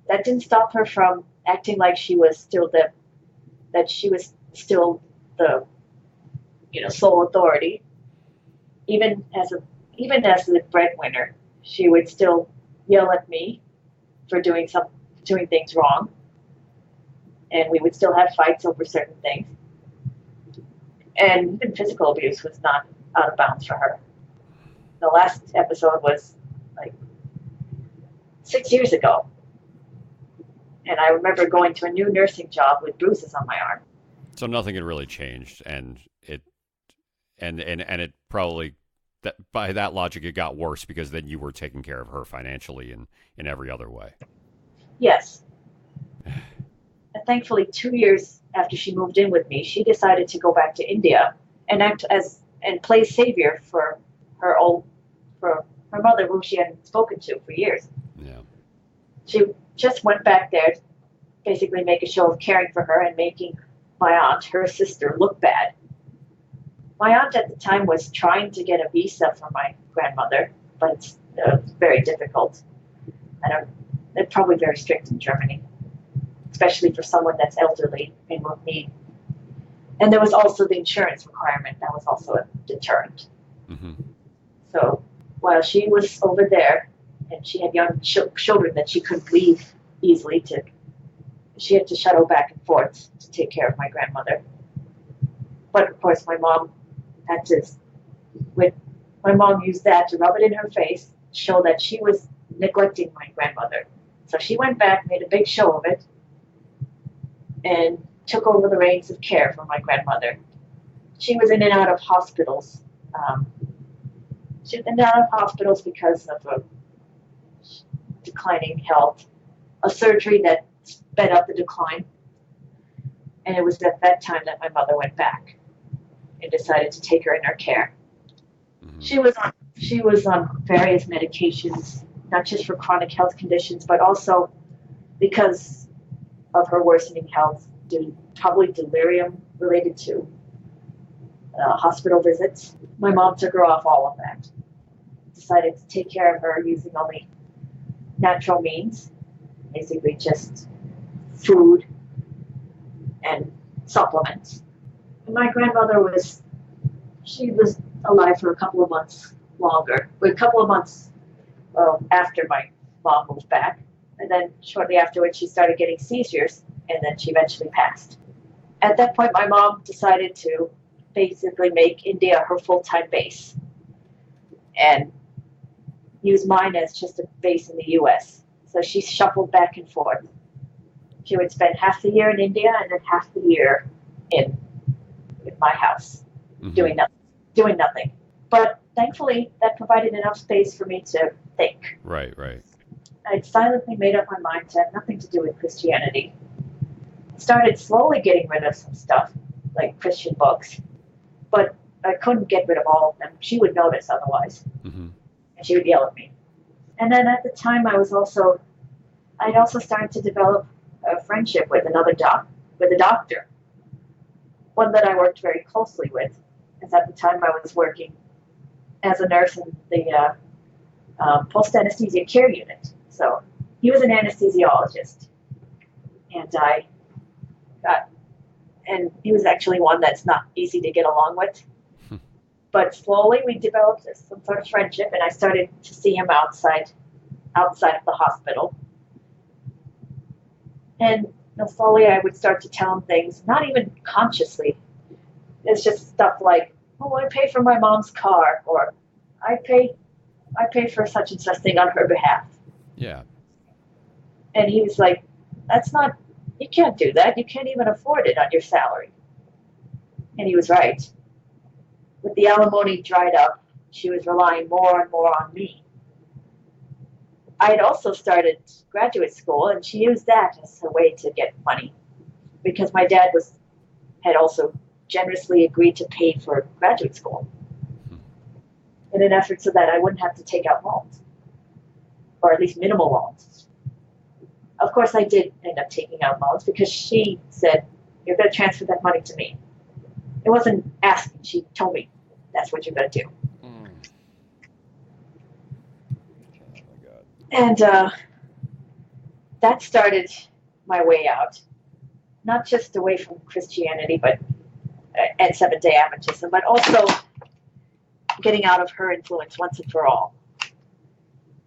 that didn't stop her from acting like she was still the sole authority. Even as the breadwinner, she would still yell at me for doing things wrong, and we would still have fights over certain things. And even physical abuse was not out of bounds for her. The last episode was like 6 years ago, and I remember going to a new nursing job with bruises on my arm. So nothing had really changed, and it probably, that by that logic, it got worse because then you were taking care of her financially and in every other way. Yes. And thankfully, 2 years after she moved in with me, she decided to go back to India and play savior for her mother, whom she hadn't spoken to for years. Yeah. She just went back there to basically make a show of caring for her and making my aunt, her sister, look bad. My aunt at the time was trying to get a visa for my grandmother, but it's very difficult. They're probably very strict in Germany, especially for someone that's elderly and will need. And there was also the insurance requirement that was also a deterrent. Mm-hmm. So while she was over there and she had young children that she couldn't leave easily she had to shuttle back and forth to take care of my grandmother. But of course, my mom used that to rub it in her face, show that she was neglecting my grandmother. So she went back, made a big show of it, and took over the reins of care for my grandmother. She was in and out of hospitals. She was in and out of hospitals because of a declining health, a surgery that sped up the decline. And it was at that time that my mother went back and decided to take her in her care. Mm-hmm. She was on various medications, not just for chronic health conditions, but also because of her worsening health, probably delirium related to hospital visits. My mom took her off all of that, decided to take care of her using only natural means, basically just food and supplements. And my grandmother was alive for a couple of months longer, after my mom moved back. And then shortly afterwards, she started getting seizures, and then she eventually passed. At that point, my mom decided to basically make India her full-time base and use mine as just a base in the U.S. So she shuffled back and forth. She would spend half the year in India and then half the year in my house, mm-hmm. doing nothing. But thankfully, that provided enough space for me to think. Right. I'd silently made up my mind to have nothing to do with Christianity. Started slowly getting rid of some stuff, like Christian books, but I couldn't get rid of all of them. She would notice otherwise, mm-hmm. and she would yell at me. And then at the time, I'd also started to develop a friendship with a doctor, one that I worked very closely with, because at the time I was working as a nurse in the post-anesthesia care unit. So he was an anesthesiologist, and he was actually one that's not easy to get along with. But slowly we developed some sort of friendship, and I started to see him outside of the hospital. And slowly I would start to tell him things, not even consciously. It's just stuff like, oh, I pay for my mom's car, or I pay for such and such thing on her behalf. Yeah. And he was like, that's not You can't do that. You can't even afford it on your salary. And he was right. With the alimony dried up, she was relying more and more on me. I had also started graduate school, and she used that as a way to get money because my dad had also generously agreed to pay for graduate school in an effort so that I wouldn't have to take out loans, or at least minimal loans. Of course, I did end up taking out loans because she said, "You're going to transfer that money to me." It wasn't asking. She told me, "That's what you're going to do." Oh my God. And that started my way out, not just away from Christianity, and Seventh-day Adventism, but also getting out of her influence once and for all.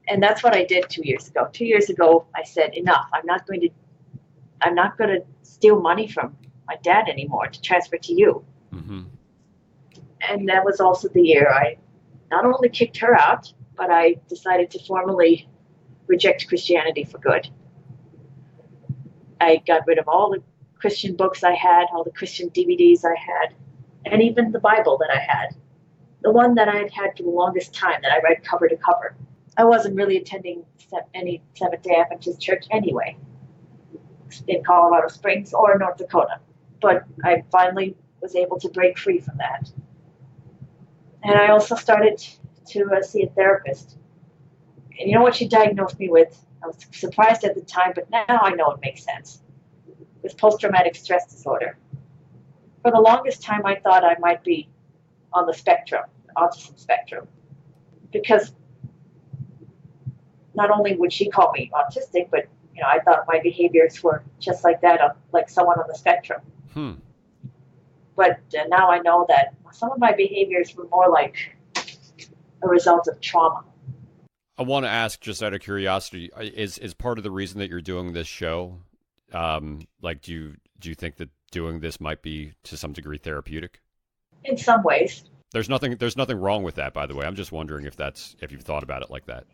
And that's what I did 2 years ago. 2 years ago, I said, enough. I'm not going to steal money from my dad anymore to transfer to you. Mm-hmm. And that was also the year I not only kicked her out, but I decided to formally reject Christianity for good. I got rid of all the Christian books I had, all the Christian DVDs I had, and even the Bible that I had. The one that I had had for the longest time that I read cover to cover. I wasn't really attending any Seventh-day Adventist church anyway, in Colorado Springs or North Dakota. But I finally was able to break free from that. And I also started to see a therapist. And you know what she diagnosed me with? I was surprised at the time, but now I know it makes sense. With post-traumatic stress disorder. For the longest time, I thought I might be on the spectrum, autism spectrum, because not only would she call me autistic, but I thought my behaviors were just like that, like someone on the spectrum. But now I know that some of my behaviors were more like a result of trauma. I want to ask, just out of curiosity, is part of the reason that you're doing this show, do you think that doing this might be to some degree therapeutic? In some ways. There's nothing wrong with that, by the way. I'm just wondering if you've thought about it like that.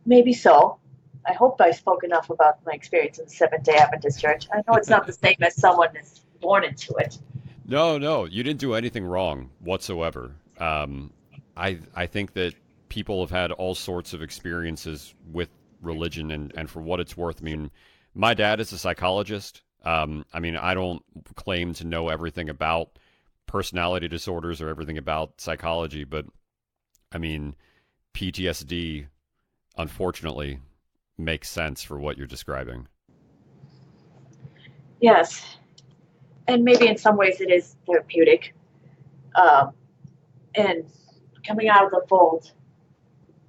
Maybe so. I hope I spoke enough about my experience in the Seventh-day Adventist Church. I know it's not the same as someone that's born into it. No, you didn't do anything wrong whatsoever. I think that people have had all sorts of experiences with religion, and for what it's worth, I mean, my dad is a psychologist. I don't claim to know everything about personality disorders or everything about psychology, but I mean, PTSD, unfortunately, makes sense for what you're describing. Yes. And maybe in some ways it is therapeutic. And coming out of the fold,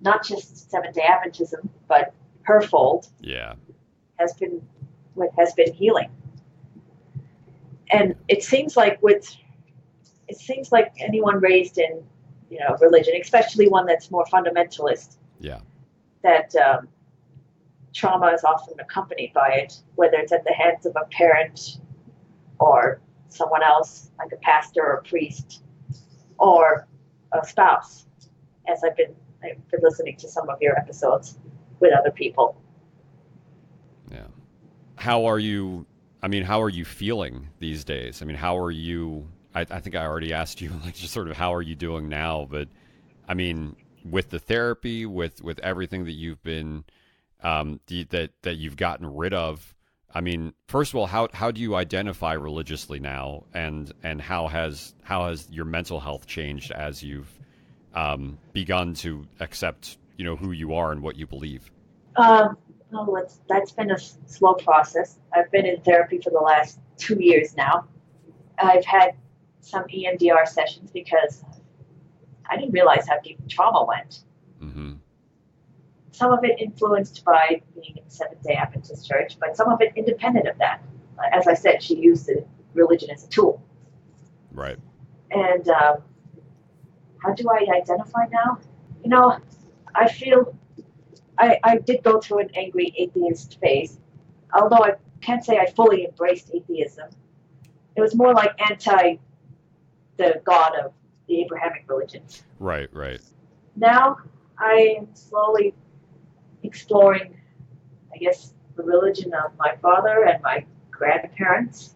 not just Seventh-day Adventism, but her fold, has been healing. And it seems like anyone raised in religion, especially one that's more fundamentalist, that trauma is often accompanied by it, whether it's at the hands of a parent or someone else, like a pastor or a priest, or a spouse, as I've been listening to some of your episodes with other people. Yeah. How are you feeling these days? I mean, how are you? I think I already asked you, just sort of how are you doing now? But I mean, with the therapy, with everything that you've been, that you've gotten rid of. I mean, first of all, how do you identify religiously now, and how has your mental health changed as you've begun to accept who you are and what you believe? That's been a slow process. I've been in therapy for the last 2 years now. I've had some EMDR sessions because I didn't realize how deep trauma went. Mm-hmm. Some of it influenced by being in the Seventh-day Adventist Church, but some of it independent of that. As I said, she used the religion as a tool. Right. And how do I identify now? I feel I did go through an angry atheist phase, although I can't say I fully embraced atheism. It was more like anti the God of the Abrahamic religions. Right. Now I am slowly exploring, I guess, the religion of my father and my grandparents,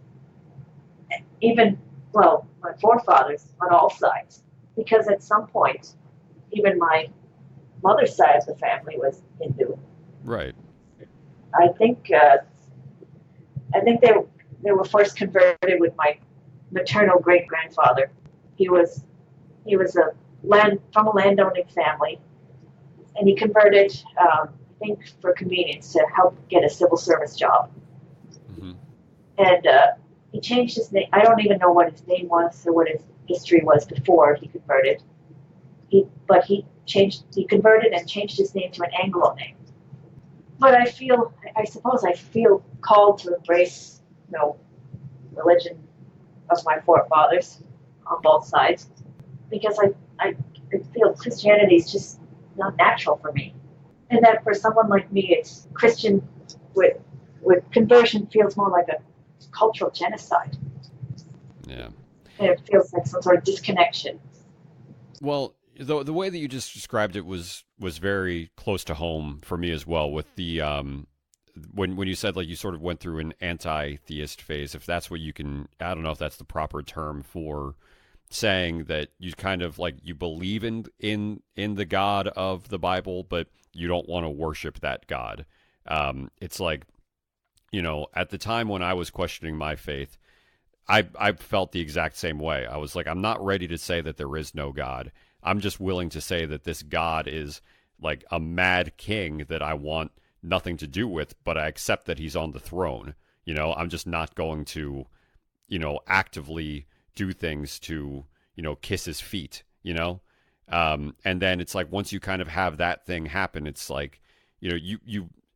even, well, my forefathers on all sides. Because at some point, even my mother's side of the family was Hindu. Right. I think they were first converted with my maternal great grandfather. He was from a landowning family, and he converted, I think, for convenience to help get a civil service job. Mm-hmm. And he changed his name. I don't even know what his name was or what his history was before he converted. He converted and changed his name to an Anglo name. But I suppose I feel called to embrace, religion of my forefathers on both sides, because I feel Christianity is just not natural for me. And that for someone like me, it's Christian with conversion feels more like a cultural genocide. Yeah. And it feels like some sort of disconnection. Well, the way that you just described it was very close to home for me as well. With the when you said like you sort of went through an anti-theist phase, if that's what you can, I don't know if that's the proper term for saying that you kind of like you believe in the God of the Bible, but you don't want to worship that God. It's like, at the time when I was questioning my faith, I felt the exact same way. I was like, I'm not ready to say that there is no God. I'm just willing to say that this God is like a mad king that I want nothing to do with, but I accept that he's on the throne. I'm just not going to, actively do things to, kiss his feet, and then it's like, once you kind of have that thing happen, it's like,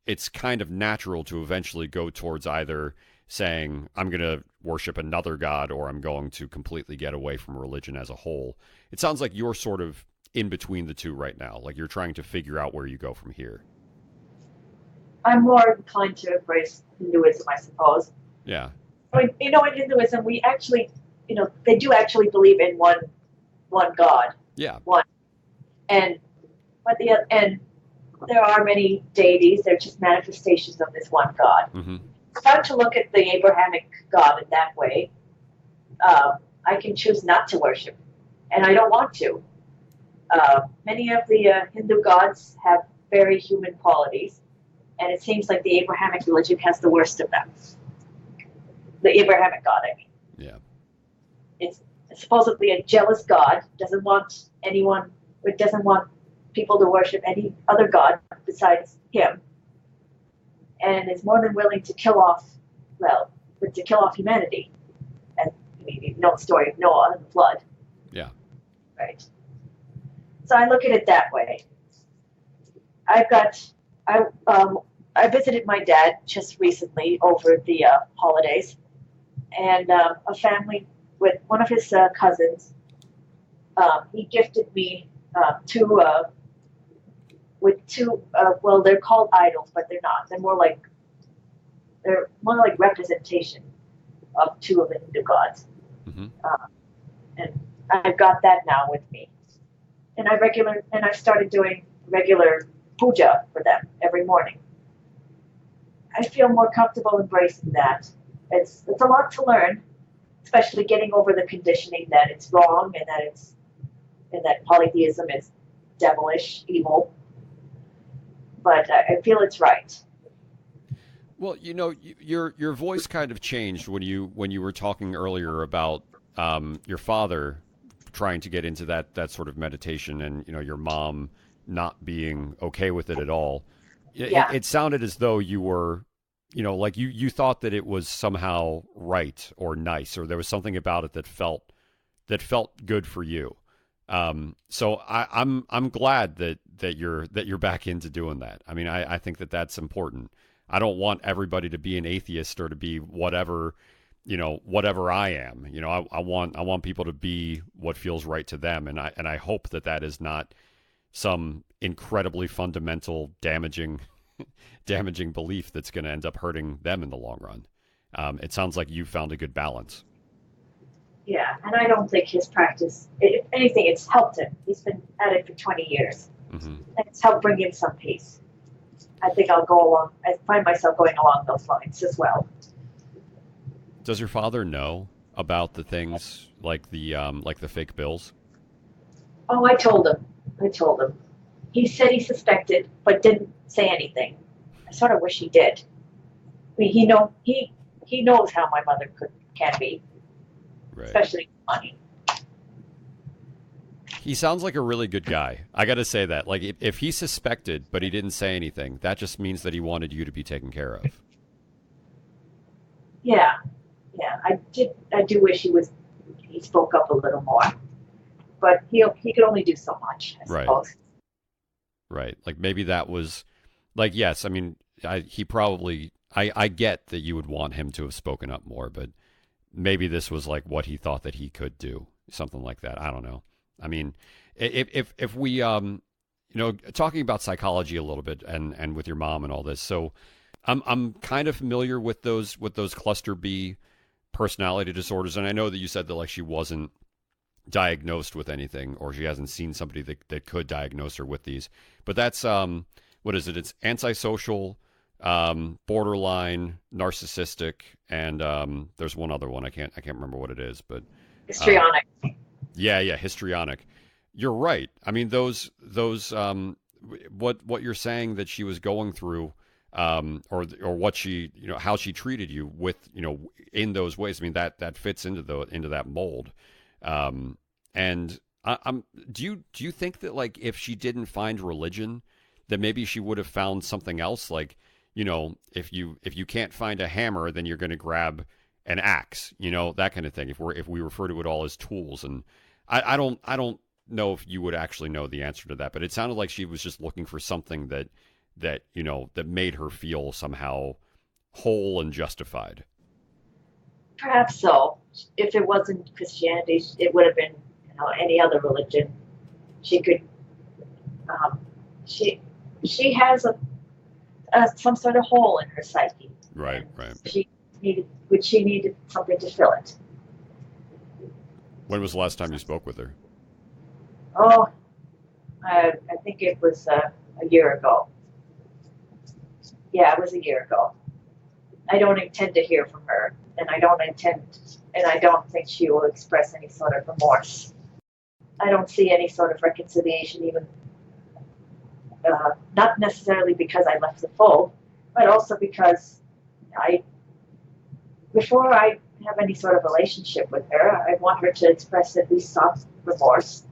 it's kind of natural to eventually go towards either saying, I'm going to worship another God, or I'm going to completely get away from religion as a whole. It sounds like you're sort of in between the two right now. Like you're trying to figure out where you go from here. I'm more inclined to embrace Hinduism, I suppose. Yeah. In Hinduism, we actually, they do actually believe in one God. Yeah. One. And there are many deities. They're just manifestations of this one God. Mm-hmm. It's hard to look at the Abrahamic God in that way. I can choose not to worship, and I don't want to. Many of the Hindu gods have very human qualities, and it seems like the Abrahamic religion has the worst of them. The Abrahamic God, I mean. Yeah. It's supposedly a jealous God, doesn't want people to worship any other God besides him, and is more than willing to kill off humanity. And you know the story of Noah and the flood. Yeah. Right. So I look at it that way. I visited my dad just recently over the holidays, and a family with one of his cousins. He gifted me two. They're called idols, but they're not. They're more like representation of two of the Hindu gods. Mm-hmm. And I've got that now with me. And I've started doing regular puja for them every morning. I feel more comfortable embracing that. It's a lot to learn, especially getting over the conditioning that it's wrong and that polytheism is devilish, evil. But I feel it's right. Well, your voice kind of changed when you were talking earlier about your father trying to get into that sort of meditation, and your mom not being okay with it at all. Yeah. It sounded as though you were, like you thought that it was somehow right or nice, or there was something about it that felt good for you. So I'm glad that you're back into doing that. I mean, I think that that's important. I don't want everybody to be an atheist or to be whatever I am. I want people to be what feels right to them, and I hope that is not some incredibly fundamental damaging belief that's going to end up hurting them in the long run. It sounds like you found a good balance. Yeah, and I don't think his practice, if anything, it's helped him. He's been at it for 20 years. Mm-hmm. And it's helped bring him some peace. I think I'll go along. I find myself going along those lines as well. Does your father know about the things like the fake bills? Oh, I told him. I told him. He said he suspected, but didn't say anything. I sort of wish he did. I mean, he knows how my mother can be, Right. especially money. He sounds like a really good guy. I got to say that. Like, if he suspected, but he didn't say anything, that just means that he wanted you to be taken care of. Yeah, yeah. I do wish he spoke up a little more, but he could only do so much, I Right. suppose. Right. Like maybe that was, like, yes. I mean, he probably. I get that you would want him to have spoken up more, but maybe this was like what he thought that he could do, something like that. I don't know. I mean, if we talking about psychology a little bit and with your mom and all this, so I'm kind of familiar with those cluster B personality disorders, and I know that you said that like she wasn't diagnosed with anything, or she hasn't seen somebody that could diagnose her with these, but that's what is it? It's antisocial, borderline, narcissistic, and there's one other one I can't remember what it is, but Histrionic. yeah, histrionic. You're right. I mean, those what you're saying that she was going through, or what she, how she treated you with, in those ways. I mean, that fits into that mold. And do you think that like if she didn't find religion, that maybe she would have found something else? Like, if you can't find a hammer, then you're going to grab an axe, that kind of thing. If we refer to it all as tools, and I don't know if you would actually know the answer to that, but it sounded like she was just looking for something that made her feel somehow whole and justified. Perhaps so. If it wasn't Christianity, it would have been any other religion. She could. Um, she has some sort of hole in her psyche. Right. She needed something to fill it. When was the last time you spoke with her? Oh, I think it was a year ago. Yeah, it was a year ago. I don't intend to hear from her, and I don't think she will express any sort of remorse. I don't see any sort of reconciliation, even not necessarily because I left the fold, but also because before I have any sort of relationship with her, I want her to express at least some remorse.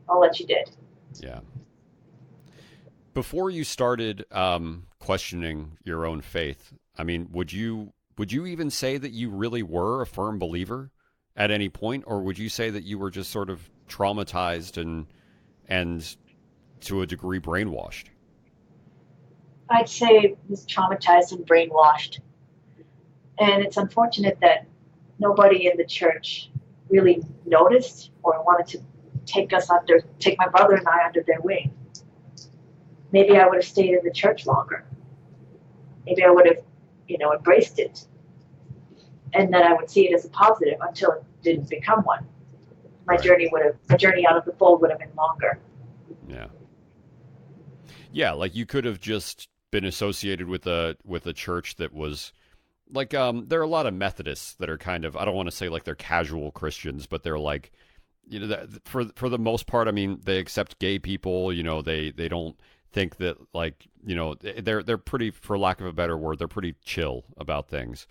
All that she did. Yeah. Before you started questioning your own faith, I mean, would you even say that you really were a firm believer at any point, or would you say that you were just sort of traumatized and to a degree brainwashed? I'd say was traumatized and brainwashed. And it's unfortunate that nobody in the church really noticed or wanted to take my brother and I under their wing. Maybe I would have stayed in the church longer. Maybe I would have, embraced it. And then I would see it as a positive until it didn't become one. My Right. journey out of the fold would have been longer. Yeah. Yeah, like you could have just been associated with a church that was like there are a lot of Methodists that are kind of, I don't want to say like they're casual Christians, but they're like, for the most part, I mean, they accept gay people, they don't think that like, they're pretty, for lack of a better word, they're pretty chill about things.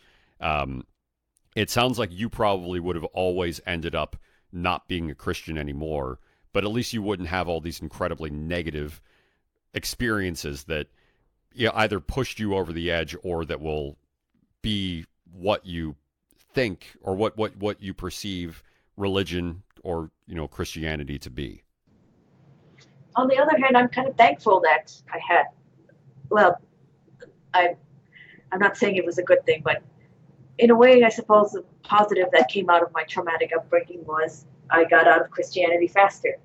It sounds like you probably would have always ended up not being a Christian anymore, but at least you wouldn't have all these incredibly negative experiences that either pushed you over the edge or that will be what you think or what you perceive religion or Christianity to be. On the other hand, I'm kind of thankful that I had. Well, I'm not saying it was a good thing, but in a way, I suppose the positive that came out of my traumatic upbringing was I got out of Christianity faster.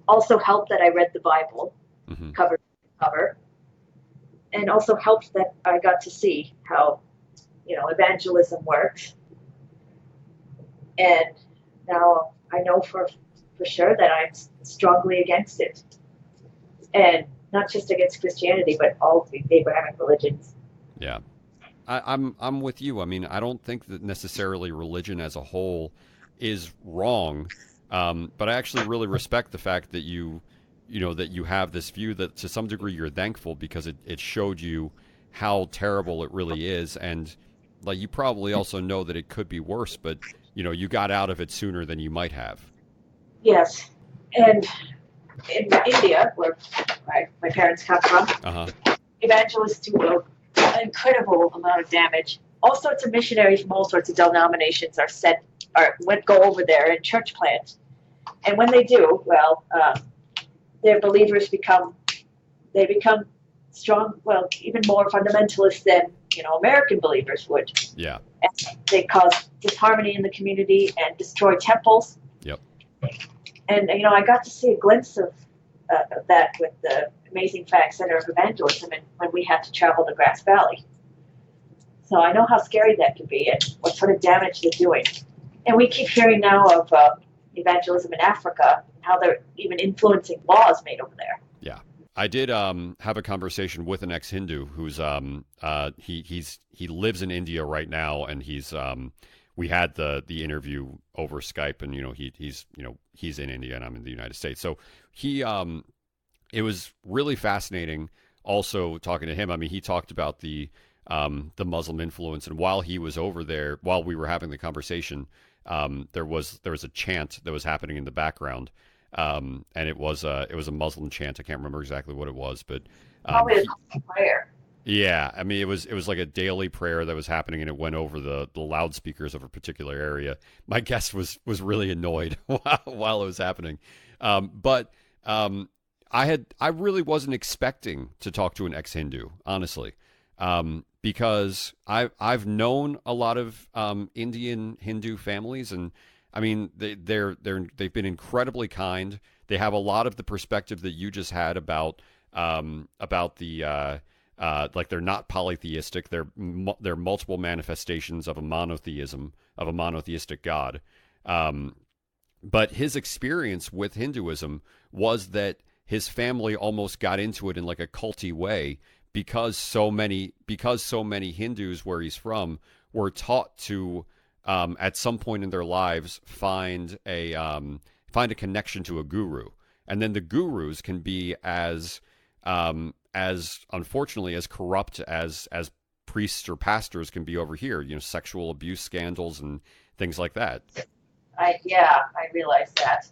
Also helped that I read the Bible cover to cover, and also helped that I got to see how evangelism works. And now I know for sure that I'm strongly against it. And not just against Christianity, but all the Abrahamic religions. Yeah. I'm with you. I mean, I don't think that necessarily religion as a whole is wrong, but I actually really respect the fact that that you have this view that to some degree you're thankful because it showed you how terrible it really is, and like you probably also know that it could be worse, but you got out of it sooner than you might have. Yes, and in India, where my parents come from, evangelists do an incredible amount of damage. All sorts of missionaries from all sorts of denominations go over there and church plant. And when they do, well, their believers become strong, well, even more fundamentalist than American believers would. Yeah. And they cause disharmony in the community and destroy temples. Yep. And I got to see a glimpse of that with the Amazing Facts Center of Evangelism, and when we had to travel to Grass Valley. So I know how scary that can be and what sort of damage they're doing. And we keep hearing now of evangelism in Africa, how they're even influencing laws made over there. Yeah. I did have a conversation with an ex-Hindu who's he lives in India right now, and we had the interview over Skype, and he's in India and I'm in the United States. So it was really fascinating also talking to him. I mean, he talked about the Muslim influence, and while he was over there, while we were having the conversation, there was a chant that was happening in the background. And it was a Muslim chant. I can't remember exactly what it was, but probably a prayer. Yeah, I mean it was like a daily prayer that was happening, and it went over the loudspeakers of a particular area. My guest was really annoyed while it was happening, but I really wasn't expecting to talk to an ex-Hindu, honestly, because I've known a lot of Indian Hindu families, and I mean, they've been incredibly kind. They have a lot of the perspective that you just had about the like they're not polytheistic. They're multiple manifestations of a monotheism, of a monotheistic God. But his experience with Hinduism was that his family almost got into it in like a culty way because so many Hindus where he's from were taught to at some point in their lives find a connection to a guru, and then the gurus can be as unfortunately as corrupt as priests or pastors can be over here. Sexual abuse scandals and things like that. I realize that,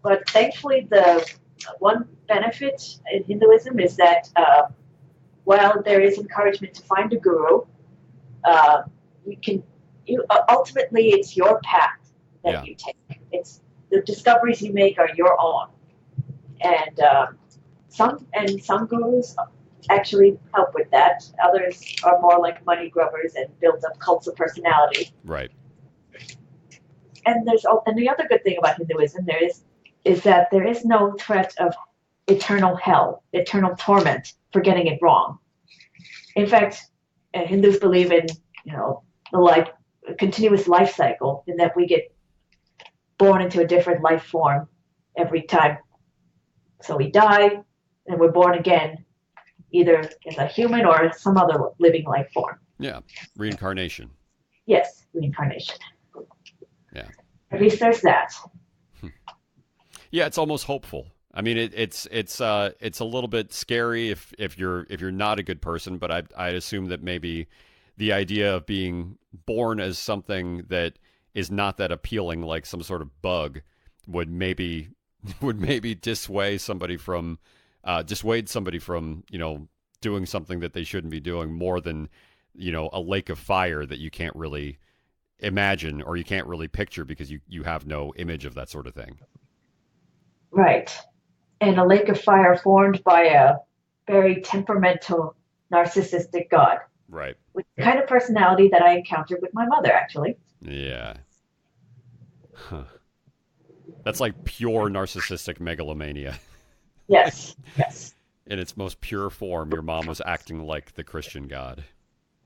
but thankfully the one benefit in Hinduism is that while there is encouragement to find a guru, ultimately it's your path that you take. It's the discoveries you make are your own, and some gurus actually help with that. Others are more like money grubbers and build up cults of personality. Right. And the other good thing about Hinduism is that there is no threat of eternal hell, eternal torment for getting it wrong. In fact, Hindus believe in the continuous life cycle, in that we get born into a different life form every time. So we die and we're born again, either as a human or some other living life form. Yeah, reincarnation. Yes, reincarnation. Yeah. At least there's that. Yeah, it's almost hopeful. I mean, it's a little bit scary if you're not a good person, but I assume that maybe the idea of being born as something that is not that appealing, like some sort of bug, would maybe dissuade somebody from doing something that they shouldn't be doing, more than a lake of fire that you can't really imagine or you can't really picture because you have no image of that sort of thing. Right. And a lake of fire formed by a very temperamental, narcissistic God. Right. With the kind of personality that I encountered with my mother, actually. Yeah. Huh. That's like pure narcissistic megalomania. Yes, yes. In its most pure form, your mom was acting like the Christian God.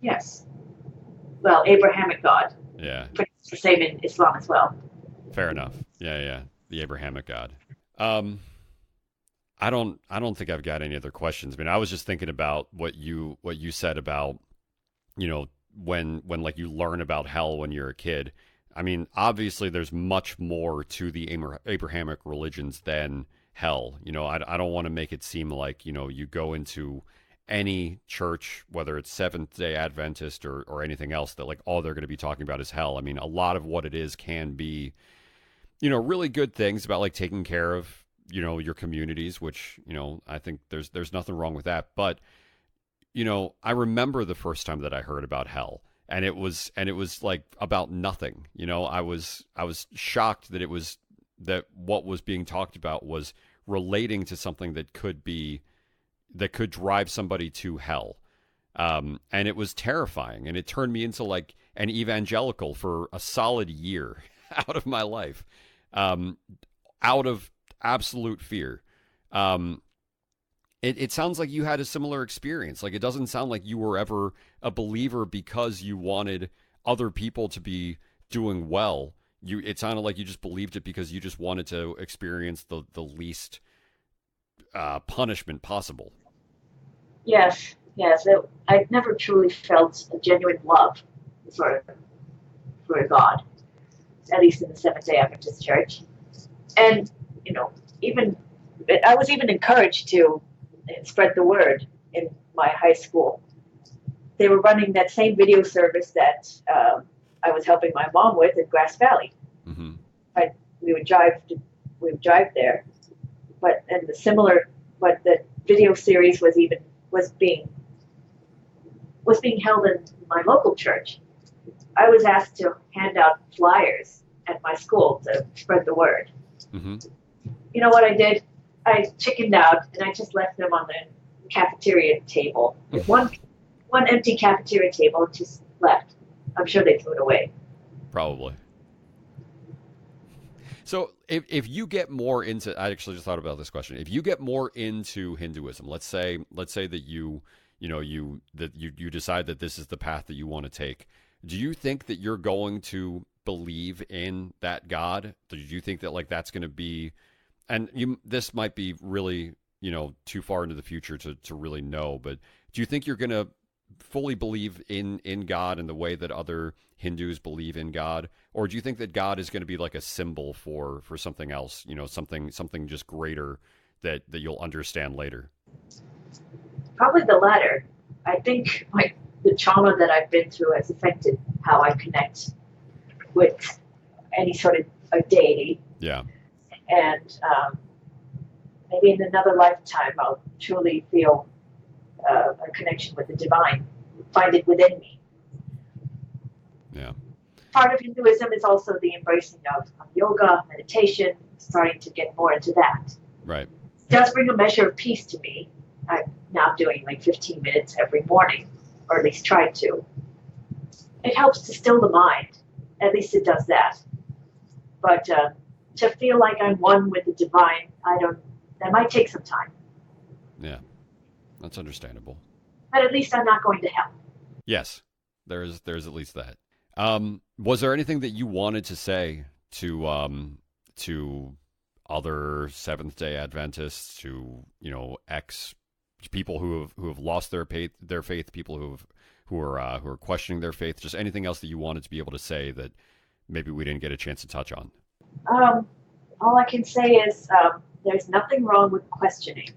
Yes. Well, Abrahamic God. Yeah. But it's the same in Islam as well. Fair enough. Yeah. The Abrahamic God. I don't think I've got any other questions. I mean, I was just thinking about what you said about, when like you learn about hell when you're a kid. I mean, obviously there's much more to the Abrahamic religions than hell. I don't want to make it seem like, you go into any church, whether it's Seventh-day Adventist or anything else, that like all they're going to be talking about is hell. I mean, a lot of what it is can be, really good things about like taking care of, your communities, which, I think there's nothing wrong with that. But, I remember the first time that I heard about hell, and it was like about nothing. I was shocked that what was being talked about was relating to something that could drive somebody to hell. And it was terrifying, and it turned me into like an evangelical for a solid year out of my life, out of absolute fear. It sounds like you had a similar experience. Like, it doesn't sound like you were ever a believer because you wanted other people to be doing well. It sounded like you just believed it because you just wanted to experience the least punishment possible. Yes. I've never truly felt a genuine love for God, at least in the Seventh-day Adventist Church. And, even I was even encouraged to spread the word in my high school. They were running that same video service that I was helping my mom with in Grass Valley. Mm-hmm. We would drive there, but the video series was being held in my local church. I was asked to hand out flyers at my school to spread the word. Mm-hmm. You know what I did? I chickened out and I just left them on the cafeteria table. With one empty cafeteria table just left. I'm sure they threw it away. Probably. So if you get more into, I actually just thought about this question. If you get more into Hinduism, let's say that you decide that this is the path that you want to take, do you think that you're going to believe in that God? Do you think that like that's going to be, and this might be really, too far into the future to really know, but do you think you're going to fully believe in God in the way that other Hindus believe in God? Or do you think that God is going to be like a symbol for something else, something just greater that you'll understand later? Probably the latter. I think the trauma that I've been through has affected how I connect with any sort of a deity. Yeah. And maybe in another lifetime, I'll truly feel a connection with the divine, find it within me. Yeah. Part of Hinduism is also the embracing of yoga, meditation, starting to get more into that. Right. It does bring a measure of peace to me. I'm now doing like 15 minutes every morning, or at least try to. It helps to still the mind. At least it does that. But to feel like I'm one with the divine, that might take some time. Yeah, that's understandable. But at least I'm not going to hell. Yes, there's at least that. Was there anything that you wanted to say to other Seventh-day Adventists, to ex people who have lost their faith, people who are questioning their faith? Just anything else that you wanted to be able to say that maybe we didn't get a chance to touch on? All I can say is there's nothing wrong with questioning.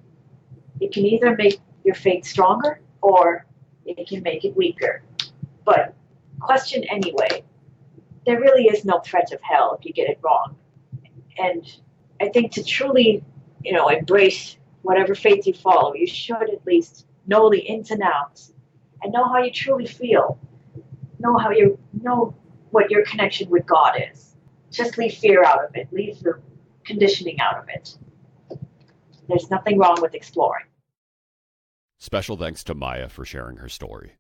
It can either make your faith stronger or it can make it weaker. But question anyway. There really is no threat of hell if you get it wrong. And I think to truly, embrace whatever faith you follow, you should at least know the ins and outs and know how you truly feel. Know what your connection with God is. Just leave fear out of it. Leave the conditioning out of it. There's nothing wrong with exploring. Special thanks to Maya for sharing her story.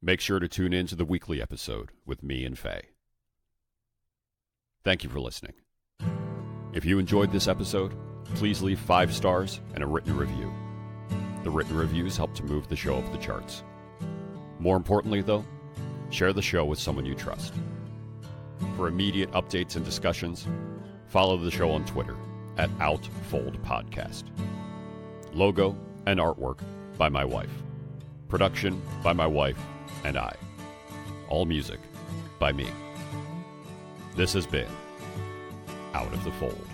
Make sure to tune in to the weekly episode with me and Faye. Thank you for listening. If you enjoyed this episode, please leave 5 stars and a written review. The written reviews help to move the show up the charts. More importantly, though, share the show with someone you trust. For immediate updates and discussions, follow the show on Twitter @OutfoldPodcast. Logo and artwork by my wife. Production by my wife and I. All music by me. This has been Out of the Fold.